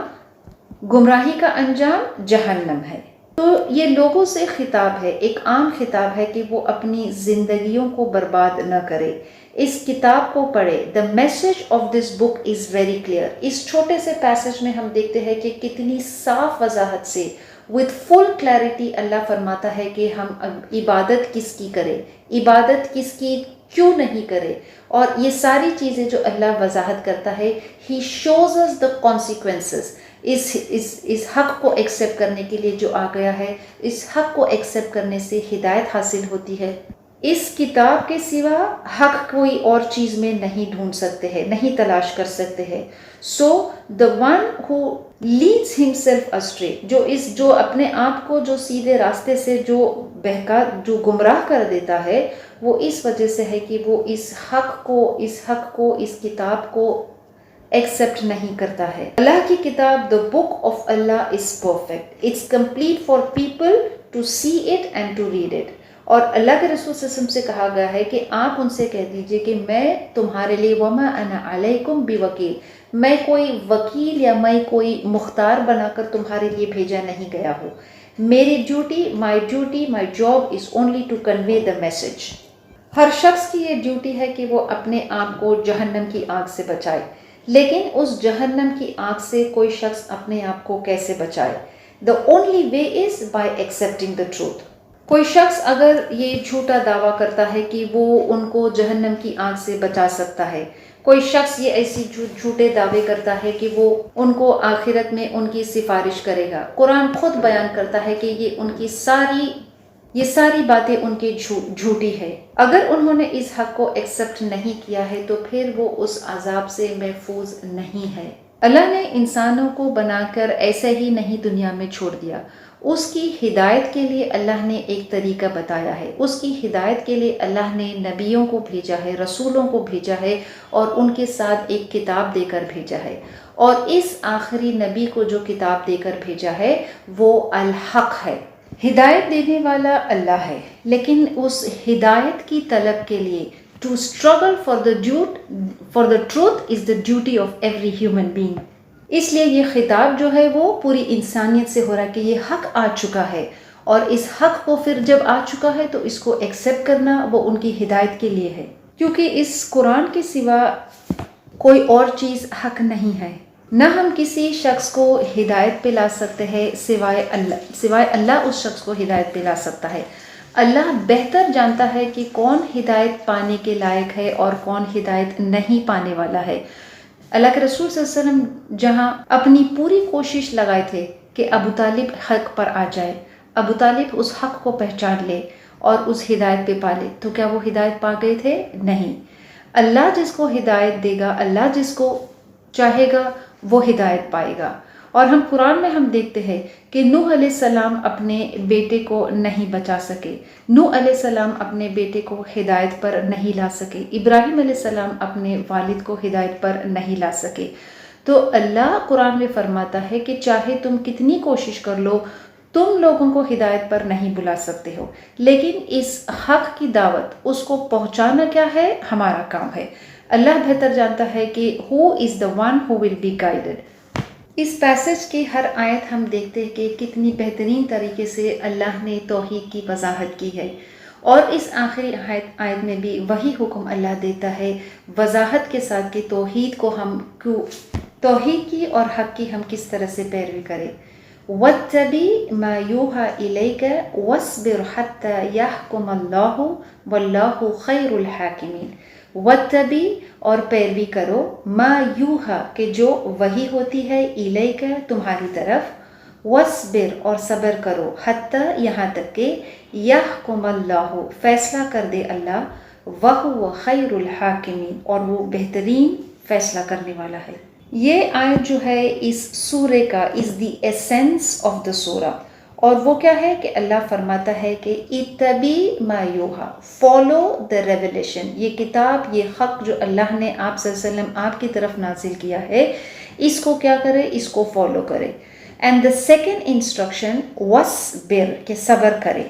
گمراہی کا انجام جہنم ہے. تو یہ لوگوں سے خطاب ہے، ایک عام خطاب ہے کہ وہ اپنی زندگیوں کو برباد نہ کرے. اس کتاب کو پڑھے. The message of this book is very clear. اس چھوٹے سے پیسج میں ہم دیکھتے ہیں کہ کتنی صاف وضاحت سے with full clarity اللہ فرماتا ہے کہ ہم عبادت کس کی کرے، عبادت کس کی کیوں نہیں کرے. اور یہ ساری چیزیں جو اللہ وضاحت کرتا ہے، he shows us the consequences. اس حق کو ایکسیپٹ کرنے کے لیے جو آ گیا ہے، اس حق کو ایکسیپٹ کرنے سے ہدایت حاصل ہوتی ہے. اس کتاب کے سوا حق کوئی اور چیز میں نہیں ڈھونڈ سکتے ہیں، نہیں تلاش کر سکتے ہیں. So the one who leads himself astray, جو اپنے آپ کو جو سیدھے راستے سے جو گمراہ کر دیتا ہے، وہ اس وجہ سے ہے کہ وہ اس حق کو اس کتاب کو ایکسیپٹ نہیں کرتا ہے. اللہ کی کتاب، the book of Allah is perfect. It's complete for people to see it and to read it. اور اللہ کے رسول صلی اللہ علیہ وسلم سے کہا گیا ہے کہ آپ ان سے کہہ دیجئے کہ میں تمہارے لیے وما انا علیکم بوکیل، میں کوئی وکیل یا میں کوئی مختار بنا کر تمہارے لیے بھیجا نہیں گیا ہوں. میری my job is only to convey the message. ہر شخص کی یہ ڈیوٹی ہے کہ وہ اپنے آپ کو جہنم کی آگ سے بچائے. لیکن اس جہنم کی آگ سے کوئی شخص اپنے آپ کو کیسے بچائے؟ The only way is by accepting the truth. کوئی شخص اگر یہ جھوٹا دعویٰ کرتا ہے کہ وہ ان کو جہنم کی آگ سے بچا سکتا ہے، کوئی شخص یہ ایسی جھوٹے دعوے کرتا ہے کہ وہ ان کو آخرت میں ان کی سفارش کرے گا. قرآن خود بیان کرتا ہے کہ یہ ساری باتیں ان کی جھوٹی ہے. اگر انہوں نے اس حق کو ایکسیپٹ نہیں کیا ہے تو پھر وہ اس عذاب سے محفوظ نہیں ہے. اللہ نے انسانوں کو بنا کر ایسے ہی نہیں دنیا میں چھوڑ دیا. اس کی ہدایت کے لیے اللہ نے ایک طریقہ بتایا ہے. اس کی ہدایت کے لیے اللہ نے نبیوں کو بھیجا ہے، رسولوں کو بھیجا ہے، اور ان کے ساتھ ایک کتاب دے کر بھیجا ہے. اور اس آخری نبی کو جو کتاب دے کر بھیجا ہے وہ الحق ہے. ہدایت دینے والا اللہ ہے، لیکن اس ہدایت کی طلب کے لیے to struggle for the truth is the duty of every human being. اس لیے یہ خطاب جو ہے وہ پوری انسانیت سے ہو رہا ہے کہ یہ حق آ چکا ہے، اور اس حق کو پھر جب آ چکا ہے تو اس کو ایکسیپٹ کرنا وہ ان کی ہدایت کے لیے ہے. کیونکہ اس قرآن کے سوا کوئی اور چیز حق نہیں ہے. نہ ہم کسی شخص کو ہدایت پہ لا سکتے ہیں سوائے اللہ اس شخص کو ہدایت پہ لا سکتا ہے. اللہ بہتر جانتا ہے کہ کون ہدایت پانے کے لائق ہے اور کون ہدایت نہیں پانے والا ہے. اللہ کے رسول صلی اللہ علیہ وسلم جہاں اپنی پوری کوشش لگائے تھے کہ ابو طالب حق پر آ جائے، ابو طالب اس حق کو پہچان لے اور اس ہدایت پہ پالے تو کیا وہ ہدایت پا گئے تھے؟ نہیں۔ اللہ جس کو ہدایت دے گا، اللہ جس کو چاہے گا وہ ہدایت پائے گا۔ اور قرآن میں ہم دیکھتے ہیں کہ نوح علیہ السلام اپنے بیٹے کو نہیں بچا سکے، نوح علیہ السلام اپنے بیٹے کو ہدایت پر نہیں لا سکے، ابراہیم علیہ السلام اپنے والد کو ہدایت پر نہیں لا سکے۔ تو اللہ قرآن میں فرماتا ہے کہ چاہے تم کتنی کوشش کر لو، تم لوگوں کو ہدایت پر نہیں بلا سکتے ہو، لیکن اس حق کی دعوت اس کو پہنچانا کیا ہے؟ ہمارا کام ہے۔ اللہ بہتر جانتا ہے کہ who is the one who will be guided۔ اس پیسج کی ہر آیت ہم دیکھتے ہیں کہ کتنی بہترین طریقے سے اللہ نے توحید کی وضاحت کی ہے، اور اس آخری آیت میں بھی وہی حکم اللہ دیتا ہے وضاحت کے ساتھ کہ توحید کی اور حق کی ہم کس طرح سے پیروی کریں۔ وَاتَّبِعْ مَا يُوحَىٰ إِلَيْكَ وَاصْبِرْ حَتَّىٰ يَحْكُمَ اللَّهُ وَاللَّهُ خَيْرُ الْحَاكِمِينَ۔ وَاتَّبِعْ اور پیروی کرو، ما یوحا کہ جو وحی ہوتی ہے، الیک تمہاری طرف، وَاصْبِرْ اور صبر کرو، حتیٰ یہاں تک کہ یحکم اللہ فیصلہ کر دے اللہ، وَهُوَ خَيْرُ الْحَاكِمِينَ اور وہ بہترین فیصلہ کرنے والا ہے۔ یہ آیت جو ہے اس سورے کا is the essence of the سورہ، اور وہ کیا ہے کہ اللہ فرماتا ہے کہ اتبع ما یوحا، فالو دا ریولیشن، یہ کتاب، یہ حق جو اللہ نے آپ صلی اللہ علیہ وسلم آپ کی طرف نازل کیا ہے، اس کو کیا کرے؟ اس کو فالو کرے۔ اینڈ دا سیکنڈ انسٹرکشن وَاصْبِرْ کہ صبر کرے،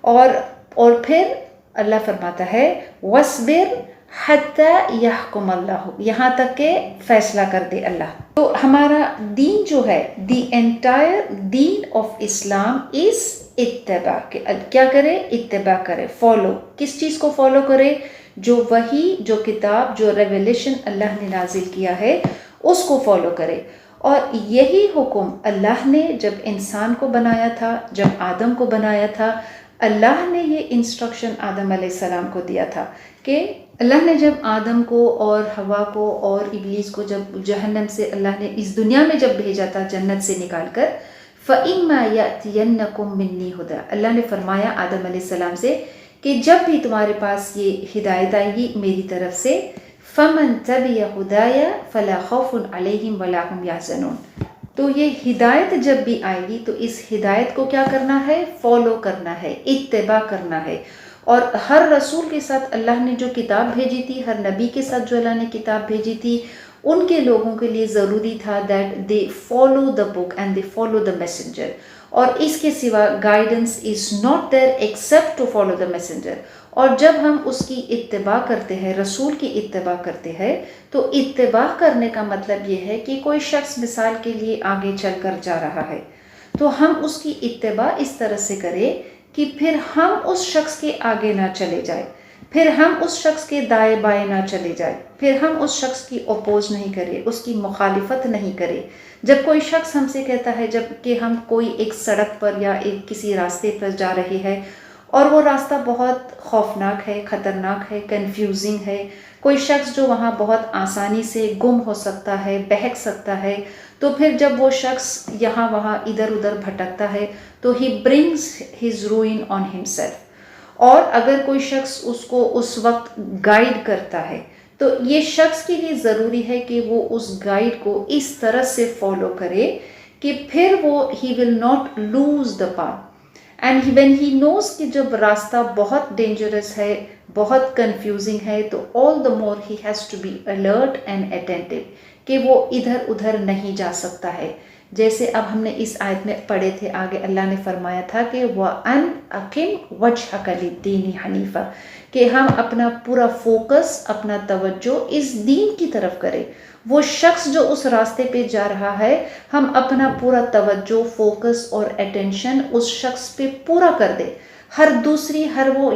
اور پھر اللہ فرماتا ہے وَاصْبِرْ حَتَّىٰ يَحْكُمَ اللَّهُ یہاں تک کہ فیصلہ کر دے اللہ۔ تو ہمارا دین جو ہے، دی انٹائر دین آف اسلام از اتباع، کہ کیا کرے؟ اتباع کرے، فالو۔ کس چیز کو فالو کرے؟ جو وحی، جو کتاب، جو ریولیشن اللہ نے نازل کیا ہے اس کو فالو کرے۔ اور یہی حکم اللہ نے جب انسان کو بنایا تھا، جب آدم کو بنایا تھا، اللہ نے یہ انسٹرکشن آدم علیہ السلام کو دیا تھا کہ اللہ نے جب آدم کو اور حوا کو اور ابلیس کو جب جہنم سے اللہ نے اس دنیا میں جب بھیجا تھا جنت سے نکال کر، فَإِمَّا يَأْتِيَنَّكُم مِّنِّي هُدًى، اللہ نے فرمایا آدم علیہ السلام سے کہ جب بھی تمہارے پاس یہ ہدایت آئے گی میری طرف سے، فَمَن تَبِعَ هُدَايَ فَلَا خَوْفٌ عَلَيْهِمْ وَلَا هُمْ يَحْزَنُونَ۔ تو یہ ہدایت جب بھی آئے گی تو اس ہدایت کو کیا کرنا ہے؟ فالو کرنا ہے، اتباع کرنا ہے۔ اور ہر رسول کے ساتھ اللہ نے جو کتاب بھیجی تھی، ہر نبی کے ساتھ جو اللہ نے کتاب بھیجی تھی، ان کے لوگوں کے لیے ضروری تھا that they follow the book and they follow the messenger, اور اس کے سوا guidance is not there except to follow the messenger. اور جب ہم اس کی اتباع کرتے ہیں، رسول کی اتباع کرتے ہیں، تو اتباع کرنے کا مطلب یہ ہے کہ کوئی شخص مثال کے لیے آگے چل کر جا رہا ہے تو ہم اس کی اتباع اس طرح سے کریں کہ پھر ہم اس شخص کے آگے نہ چلے جائیں، پھر ہم اس شخص کے دائیں بائیں نہ چلے جائیں، پھر ہم اس شخص کی اپوز نہیں کریں، اس کی مخالفت نہیں کریں۔ جب کوئی شخص ہم سے کہتا ہے، جب کہ ہم کوئی ایک سڑک پر یا ایک کسی راستے پر جا رہے ہیں اور وہ راستہ بہت خوفناک ہے، خطرناک ہے، کنفیوزنگ ہے، کوئی شخص جو وہاں بہت آسانی سے گم ہو سکتا ہے، بہک سکتا ہے، تو پھر جب وہ شخص یہاں وہاں ادھر ادھر بھٹکتا ہے تو ہی برنگز ہز روئن آن ہمسیلف۔ اور اگر کوئی شخص اس کو اس وقت گائیڈ کرتا ہے تو یہ شخص کے لیے ضروری ہے کہ وہ اس گائیڈ کو اس طرح سے فالو کرے کہ پھر وہ he will not lose the path. And when he knows کہ جب راستہ بہت ڈینجرس ہے، بہت کنفیوزنگ ہے، تو all the more he has to be alert and attentive کہ وہ ادھر ادھر نہیں جا سکتا ہے۔ جیسے اب ہم نے اس آیت میں پڑھے تھے، آگے اللہ نے فرمایا تھا کہ وَأَنْ أَقِمْ وَجْهَكَ لِلدِّينِ حَنِيفًا، کہ ہم اپنا پورا فوکس، اپنا توجہ اس دین کی طرف کریں۔ وہ شخص جو اس راستے پہ جا رہا ہے، ہم اپنا پورا توجہ، فوکس اور اٹینشن اس شخص پہ پورا کر دیں، ہر دوسری، ہر وہ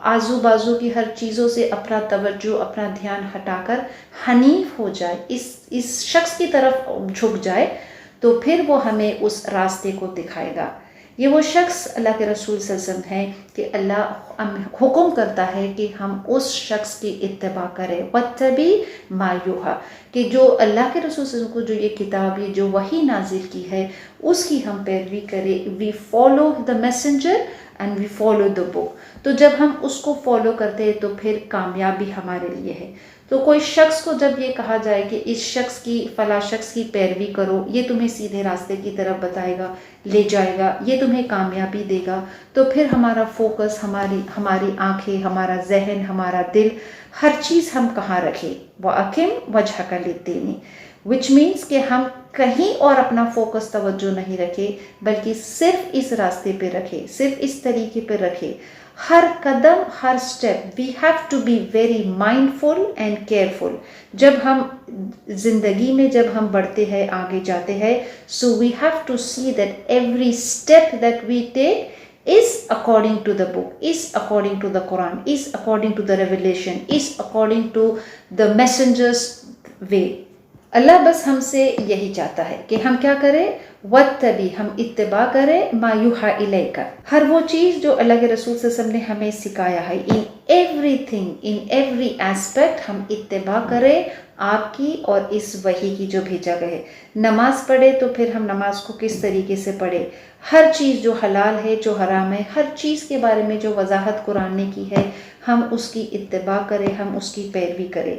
آزو بازو کی ہر چیزوں سے اپنا توجہ، اپنا دھیان ہٹا کر حنیف ہو جائے، اس شخص کی طرف جھک جائے، تو پھر وہ ہمیں اس راستے کو دکھائے گا۔ یہ وہ شخص اللہ کے رسول صلی اللہ علیہ وسلم ہے کہ اللہ حکم کرتا ہے کہ ہم اس شخص کی اتباع کریں، وَاتَّبِعْ مَا يُوحَىٰ، کہ جو اللہ کے رسول صلی اللہ علیہ وسلم کو جو یہ کتاب، یہ جو وحی نازل کی ہے اس کی ہم پیروی کریں. We follow the messenger and we follow the book. تو جب ہم اس کو فالو کرتے ہیں تو پھر کامیابی ہمارے لیے ہے. تو کوئی شخص کو جب یہ کہا جائے کہ اس شخص کی فلاں شخص کی پیروی کرو، یہ تمہیں سیدھے راستے کی طرف بتائے گا، لے جائے گا، یہ تمہیں کامیابی دے گا، تو پھر ہمارا فوکس، ہماری آنکھیں، ہمارا ذہن، ہمارا دل، ہر چیز ہم کہاں رکھیں؟ وَأَقِمْ وَجْهَكَ لِلدِّينِ، which means کہ ہم کہیں اور اپنا فوکس توجہ نہیں رکھے، بلکہ صرف اس راستے پہ رکھے، صرف اس طریقے پہ رکھے. ہر قدم، ہر step, we have to be very mindful and careful. جب ہم زندگی میں جب ہم بڑھتے ہیں، آگے جاتے ہیں، so we have to see that every step that we take is according to the book, is according to the Quran, is according to the revelation, is according to the messenger's way. اللہ بس ہم سے یہی چاہتا ہے کہ ہم کیا کریں؟ وَاتَّبِعْ، ہم اتباع کریں، مَا يُوحَىٰ إِلَيْكَ، ہر وہ چیز جو اللہ کے رسول صلی اللہ علیہ وسلم نے ہمیں سکھایا ہے. in everything, in every aspect ہم اتباع کریں آپ کی اور اس وحی کی جو بھیجا گئے ہے. نماز پڑھے تو پھر ہم نماز کو کس طریقے سے پڑھے، ہر چیز جو حلال ہے، جو حرام ہے، ہر چیز کے بارے میں جو وضاحت قرآن نے کی ہے، ہم اس کی اتباع کریں، ہم اس کی پیروی کریں.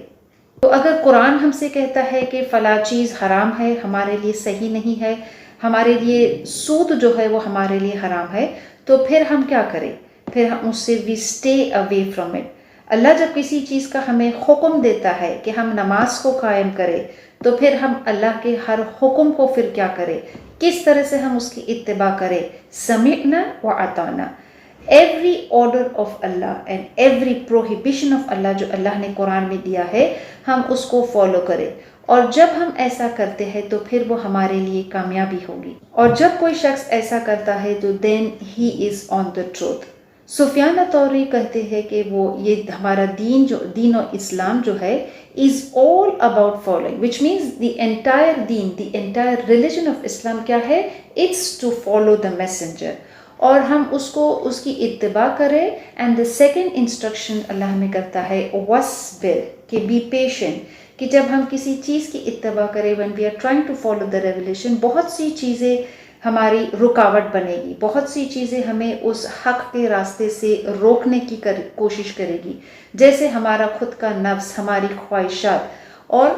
تو اگر قرآن ہم سے کہتا ہے کہ فلاں چیز حرام ہے، ہمارے لیے صحیح نہیں ہے، ہمارے لیے سود جو ہے وہ ہمارے لیے حرام ہے، تو پھر ہم کیا کریں؟ پھر ہم اس سے we stay away from it. اللہ جب کسی چیز کا ہمیں حکم دیتا ہے کہ ہم نماز کو قائم کریں، تو پھر ہم اللہ کے ہر حکم کو پھر کیا کریں؟ کس طرح سے ہم اس کی اتباع کریں؟ سمعنا وَأَطَعْنَا. Every order of Allah and every prohibition of Allah جو اللہ نے قرآن میں دیا ہے، ہم اس کو فالو کریں. اور جب ہم ایسا کرتے ہیں تو پھر وہ ہمارے لیے کامیابی ہوگی. اور جب کوئی شخص ایسا کرتا ہے تو دین ہی از آن دا ٹروتھ. سفیان الثوری کہتے ہیں کہ وہ یہ ہمارا دین و اسلام جو ہے is all about following, which means the entire deen, the entire religion of Islam کیا ہے؟ it's to follow the messenger. اور ہم اس کی اتباع کریں. اینڈ دا سیکنڈ انسٹرکشن اللہ ہمیں کرتا ہے وَاصْبِرْ، کہ بی پیشنٹ، کہ جب ہم کسی چیز کی اتباع کریں، when we are trying to follow the revelation، بہت سی چیزیں ہماری رکاوٹ بنے گی، بہت سی چیزیں ہمیں اس حق کے راستے سے روکنے کی کوشش کرے گی، جیسے ہمارا خود کا نفس، ہماری خواہشات. اور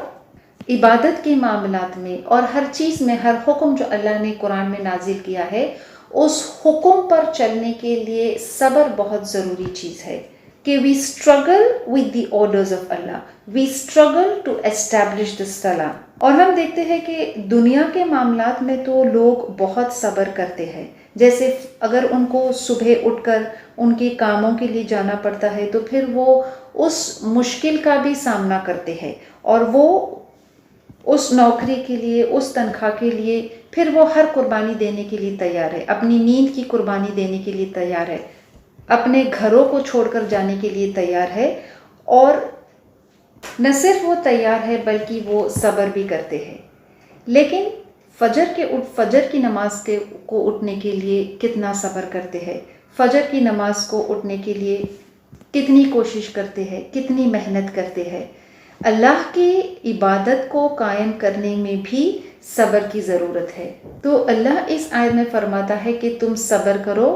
عبادت کے معاملات میں اور ہر چیز میں، ہر حکم جو اللہ نے قرآن میں نازل کیا ہے، اس حکم پر چلنے کے لیے صبر بہت ضروری چیز ہے. کہ we struggle with the orders of Allah, we struggle to establish the صلاح. اور ہم دیکھتے ہیں کہ دنیا کے معاملات میں تو لوگ بہت صبر کرتے ہیں. جیسے اگر ان کو صبح اٹھ کر ان کے کاموں کے لیے جانا پڑتا ہے تو پھر وہ اس مشکل کا بھی سامنا کرتے ہیں، اور وہ اس نوکری کے لیے، اس تنخواہ کے لیے پھر وہ ہر قربانی دینے کے لیے تیار ہے، اپنی نیند کی قربانی دینے کے لیے تیار ہے، اپنے گھروں کو چھوڑ کر جانے کے لیے تیار ہے. اور نہ صرف وہ تیار ہے بلکہ وہ صبر بھی کرتے ہیں. لیکن فجر کی نماز کو اٹھنے کے لیے کتنا صبر کرتے ہیں، فجر کی نماز کو اٹھنے کے لیے کتنی کوشش کرتے ہیں، کتنی محنت کرتے ہیں. اللہ کی عبادت کو قائم کرنے میں بھی صبر کی ضرورت ہے. تو اللہ اس آیت میں فرماتا ہے کہ تم صبر کرو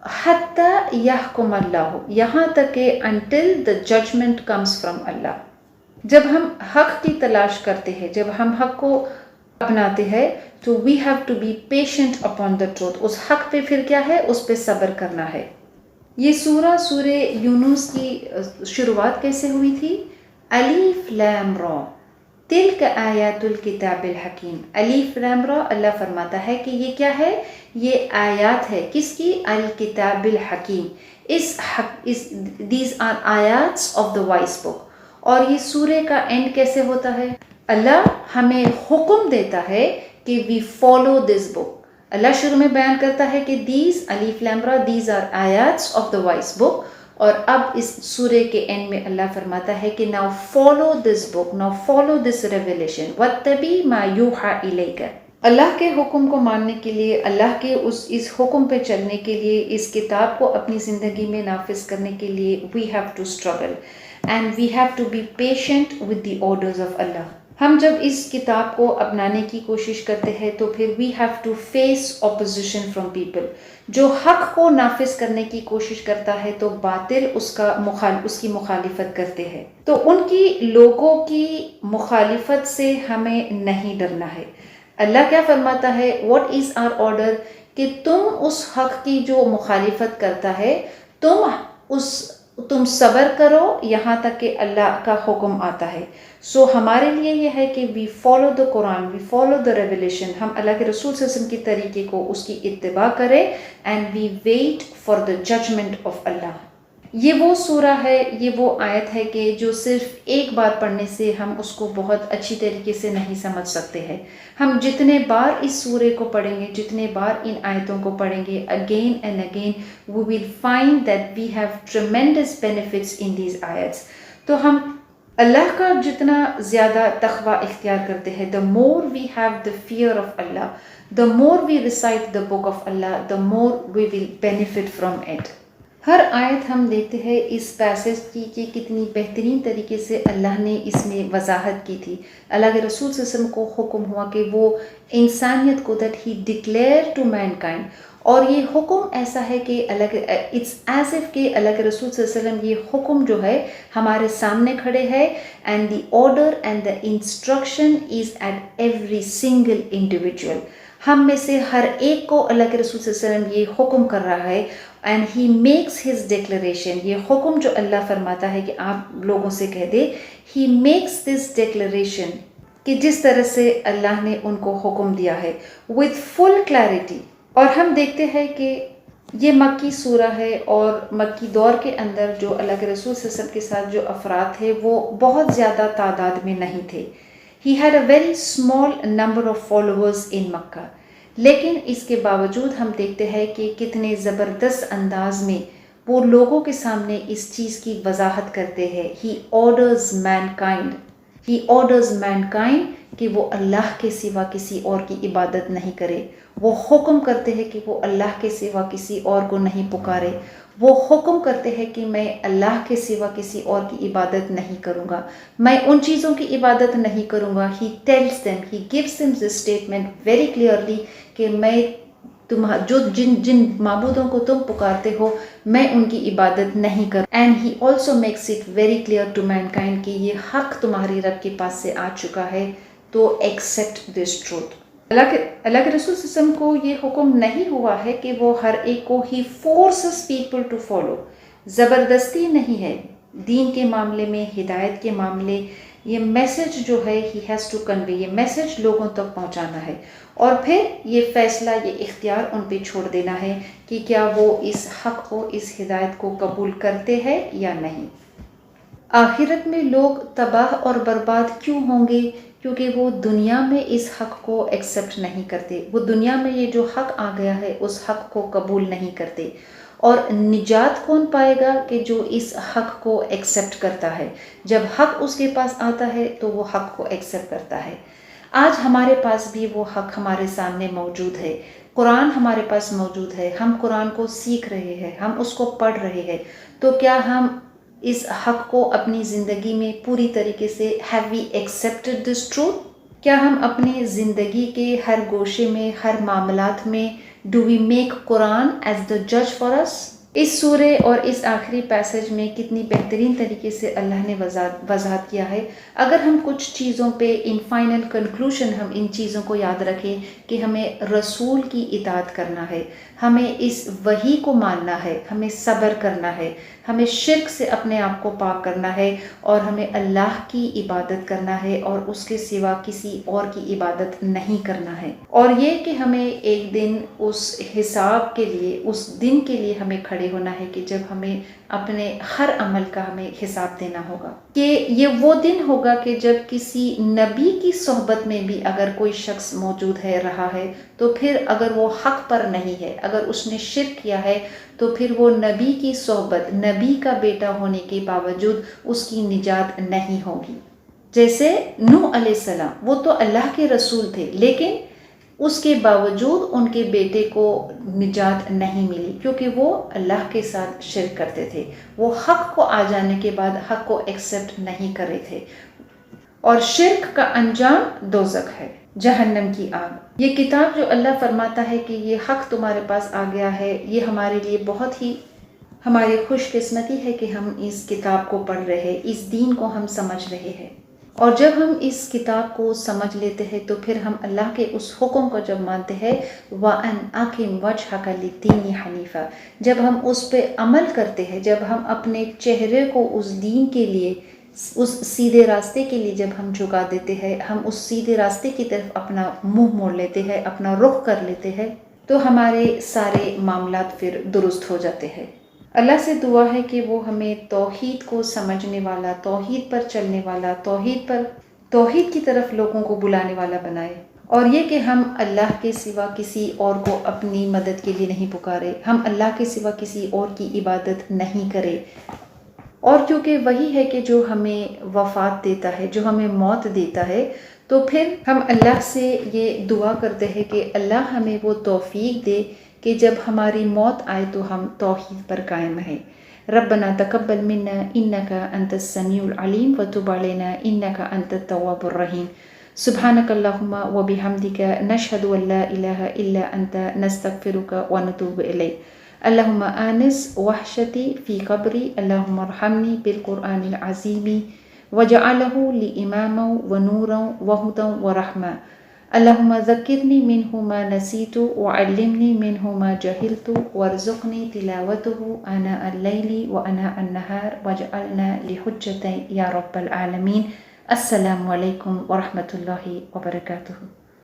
حتی یحکم اللہ، یہاں تک کہ until the judgment comes from اللہ. جب ہم حق کی تلاش کرتے ہیں، جب ہم حق کو اپناتے ہیں تو we have to be patient upon the truth. اس حق پہ پھر کیا ہے؟ اس پہ صبر کرنا ہے. یہ سورہ یونس کی شروعات کیسے ہوئی تھی؟ الف لام را تلک آیات الکتاب الحکیم. الف لام را، اللہ فرماتا ہے کہ یہ کیا ہے؟ یہ آیات ہے کس کی؟ الکتاب الحکیم. these are آیاتس of the wise book. اور یہ سورہ کا اینڈ کیسے ہوتا ہے؟ اللہ ہمیں حکم دیتا ہے کہ we follow this book. اللہ شروع میں بیان کرتا ہے کہ these الف لام را these are آیاتس of the wise book. اور اب اس سورہ کے اینڈ میں اللہ فرماتا ہے کہ now follow this book, now follow this revelation. وَاتَّبِعْ مَا يُوحَىٰ إِلَيْكَ. اللہ کے حکم کو ماننے کے لیے، اللہ کے اس حکم پہ چلنے کے لیے، اس کتاب کو اپنی زندگی میں نافذ کرنے کے لیے we have to struggle and we have to be patient with the orders of Allah. ہم جب اس کتاب کو اپنانے کی کوشش کرتے ہیں تو پھر we have to face opposition from people. جو حق کو نافذ کرنے کی کوشش کرتا ہے تو باطل اس کی مخالفت کرتے ہیں، تو ان کی لوگوں کی مخالفت سے ہمیں نہیں ڈرنا ہے۔ اللہ کیا فرماتا ہے، واٹ از آر آرڈر، کہ تم اس حق کی جو مخالفت کرتا ہے تم صبر کرو یہاں تک کہ اللہ کا حکم آتا ہے۔ سو ہمارے لیے یہ ہے کہ we follow the Quran, we follow the revelation, ہم اللہ کے رسول صلی اللہ علیہ وسلم کی طریقے کو، اس کی اتباع کریں and we wait for the judgement of Allah. یہ وہ سورہ ہے، یہ وہ آیت ہے کہ جو صرف ایک بار پڑھنے سے ہم اس کو بہت اچھی طریقے سے نہیں سمجھ سکتے ہیں۔ ہم جتنے بار اس سورے کو پڑھیں گے، جتنے بار ان آیتوں کو پڑھیں گے، again and again we will find that we have tremendous benefits in these ayats۔ تو ہم اللہ کا جتنا زیادہ تقوی اختیار کرتے ہیں، the more we have the fear of Allah، the more we recite the book of Allah، the more we will benefit from it۔ ہر آیت ہم دیکھتے ہیں اس پیسج کی کہ کتنی بہترین طریقے سے اللہ نے اس میں وضاحت کی تھی۔ اللہ کے رسول صلی اللہ علیہ وسلم کو حکم ہوا کہ وہ انسانیت کو that he declare to mankind، اور یہ حکم ایسا ہے کہ it's as if کہ اللہ کے رسول صلی اللہ علیہ وسلم یہ حکم جو ہے ہمارے سامنے کھڑے ہے، and the order and the instruction is at every single individual۔ ہم میں سے ہر ایک کو اللہ کے رسول صلی اللہ علیہ وسلم یہ حکم کر رہا ہے and he makes his declaration. یہ حکم جو اللہ فرماتا ہے کہ آپ لوگوں سے کہہ دے، ہی میکس دس ڈکلریشن کہ جس طرح سے اللہ نے ان کو حکم دیا ہے with full clarity۔ اور ہم دیکھتے ہیں کہ یہ مکی سورہ ہے، اور مکی دور کے اندر جو اللہ کے رسول صلی اللہ علیہ وسلم کے ساتھ جو افراد تھے وہ بہت زیادہ تعداد میں نہیں تھے۔ He had a very small number of followers in Makkah، لیکن اس کے باوجود ہم دیکھتے ہیں کہ کتنے زبردست انداز میں وہ لوگوں کے سامنے اس چیز کی وضاحت کرتے ہیں۔ He orders mankind کہ وہ اللہ کے سوا کسی اور کی عبادت نہیں کرے۔ وہ حکم کرتے ہیں کہ وہ اللہ کے سوا کسی اور کو نہیں پکارے۔ وہ حکم کرتے ہیں کہ میں اللہ کے سوا کسی اور کی عبادت نہیں کروں گا، میں ان چیزوں کی عبادت نہیں کروں گا۔ He tells them, he gives them this statement very clearly کہ میں جن معبودوں کو تم پکارتے ہو میں ان کی عبادت نہیں کروں۔ And he also makes it very clear to mankind کہ یہ حق تمہاری رب کے پاس سے آ چکا ہے، تو accept this truth۔ اللہ کے رسول صلی اللہ علیہ وسلم کو یہ حکم نہیں ہوا ہے کہ وہ ہر ایک کو ہی forces people to follow، زبردستی نہیں ہے۔ دین کے معاملے میں، ہدایت کے معاملے، یہ میسج جو ہے he has to convey، یہ میسج لوگوں تک پہنچانا ہے، اور پھر یہ فیصلہ، یہ اختیار ان پہ چھوڑ دینا ہے کہ کیا وہ اس حق کو، اس ہدایت کو قبول کرتے ہیں یا نہیں۔ آخرت میں لوگ تباہ اور برباد کیوں ہوں گے؟ کیونکہ وہ دنیا میں اس حق کو ایکسیپٹ نہیں کرتے، وہ دنیا میں یہ جو حق آ گیا ہے اس حق کو قبول نہیں کرتے۔ اور نجات کون پائے گا؟ کہ جو اس حق کو ایکسیپٹ کرتا ہے۔ جب حق اس کے پاس آتا ہے تو وہ حق کو ایکسیپٹ کرتا ہے۔ آج ہمارے پاس بھی وہ حق ہمارے سامنے موجود ہے، قرآن ہمارے پاس موجود ہے، ہم قرآن کو سیکھ رہے ہیں، ہم اس کو پڑھ رہے ہیں، تو کیا ہم اس حق کو اپنی زندگی میں پوری طریقے سے have we accepted this truth؟ کیا ہم اپنی زندگی کے ہر گوشے میں، ہر معاملات میں do we make Quran as the judge for us؟ اس سورے اور اس آخری پیسج میں کتنی بہترین طریقے سے اللہ نے وضاحت کیا ہے۔ اگر ہم کچھ چیزوں پہ ان فائنل کنکلوژن ہم ان چیزوں کو یاد رکھیں کہ ہمیں رسول کی اطاعت کرنا ہے، ہمیں اس وحی کو ماننا ہے، ہمیں صبر کرنا ہے، ہمیں شرک سے اپنے آپ کو پاک کرنا ہے، اور ہمیں اللہ کی عبادت کرنا ہے اور اس کے سوا کسی اور کی عبادت نہیں کرنا ہے، اور یہ کہ ہمیں ایک دن اس حساب کے لیے، اس دن کے لیے ہمیں کھڑے ہونا ہے کہ جب ہمیں اپنے ہر عمل کا ہمیں حساب دینا ہوگا، کہ یہ وہ دن ہوگا کہ جب کسی نبی کی صحبت میں بھی اگر کوئی شخص موجود ہے، رہا ہے، تو پھر اگر وہ حق پر نہیں ہے، اگر اس نے شرک کیا ہے، تو پھر وہ نبی کی صحبت، نبی کا بیٹا ہونے کے باوجود اس کی نجات نہیں ہوگی۔ جیسے نوح علیہ السلام، وہ تو اللہ کے رسول تھے، لیکن اس کے باوجود ان کے بیٹے کو نجات نہیں ملی، کیونکہ وہ اللہ کے ساتھ شرک کرتے تھے، وہ حق کو آ جانے کے بعد حق کو ایکسیپٹ نہیں کر رہے تھے، اور شرک کا انجام دوزخ ہے، جہنم کی آگ۔ یہ کتاب جو اللہ فرماتا ہے کہ یہ حق تمہارے پاس آ گیا ہے، یہ ہمارے لیے بہت ہی ہماری خوش قسمتی ہے کہ ہم اس کتاب کو پڑھ رہے ہیں، اس دین کو ہم سمجھ رہے ہیں، اور جب ہم اس کتاب کو سمجھ لیتے ہیں تو پھر ہم اللہ کے اس حکم کو جب مانتے ہیں وَأَنْ أَقِمْ وَجْهَكَ لِلدِّينِ حَنِيفًا، جب ہم اس پہ عمل کرتے ہیں، جب ہم اپنے چہرے کو اس دین کے لیے، اس سیدھے راستے کے لیے جب ہم جھکا دیتے ہیں، ہم اس سیدھے راستے کی طرف اپنا منہ موڑ لیتے ہیں، اپنا رخ کر لیتے ہیں، تو ہمارے سارے معاملات پھر درست ہو جاتے ہیں۔ اللہ سے دعا ہے کہ وہ ہمیں توحید کو سمجھنے والا، توحید پر چلنے والا، توحید کی طرف لوگوں کو بلانے والا بنائے، اور یہ کہ ہم اللہ کے سوا کسی اور کو اپنی مدد کے لیے نہیں پکارے، ہم اللہ کے سوا کسی اور کی عبادت نہیں کرے، اور کیونکہ وہی ہے کہ جو ہمیں وفات دیتا ہے، جو ہمیں موت دیتا ہے، تو پھر ہم اللہ سے یہ دعا کرتے ہیں کہ اللہ ہمیں وہ توفیق دے کہ جب ہماری موت آئے تو ہم توحید پر قائم ہیں۔ ربنا تقبل منا انک انت السمیع العلیم وتب علینا انک انت التواب الرحیم۔ سبحانک اللہم وبحمدک نشہد ان لا الہ الا انت نستغفرک ونتوب الیک۔ اللہم آنس وحشتی فی قبری، اللہم ارحمنی بالقرآن العظیم وجعلہ لی اماما ونورا وہدا ورحمہ۔ اللہم ذکرنی منہ ما نسیت وعلمنی منہ ما جہلت وارزقنی تلاوتہ آناء اللیل وآناء النہار واجعلنا لحجۃ یا رب العالمین۔ السلام علیکم ورحمۃ اللہ وبرکاتہ۔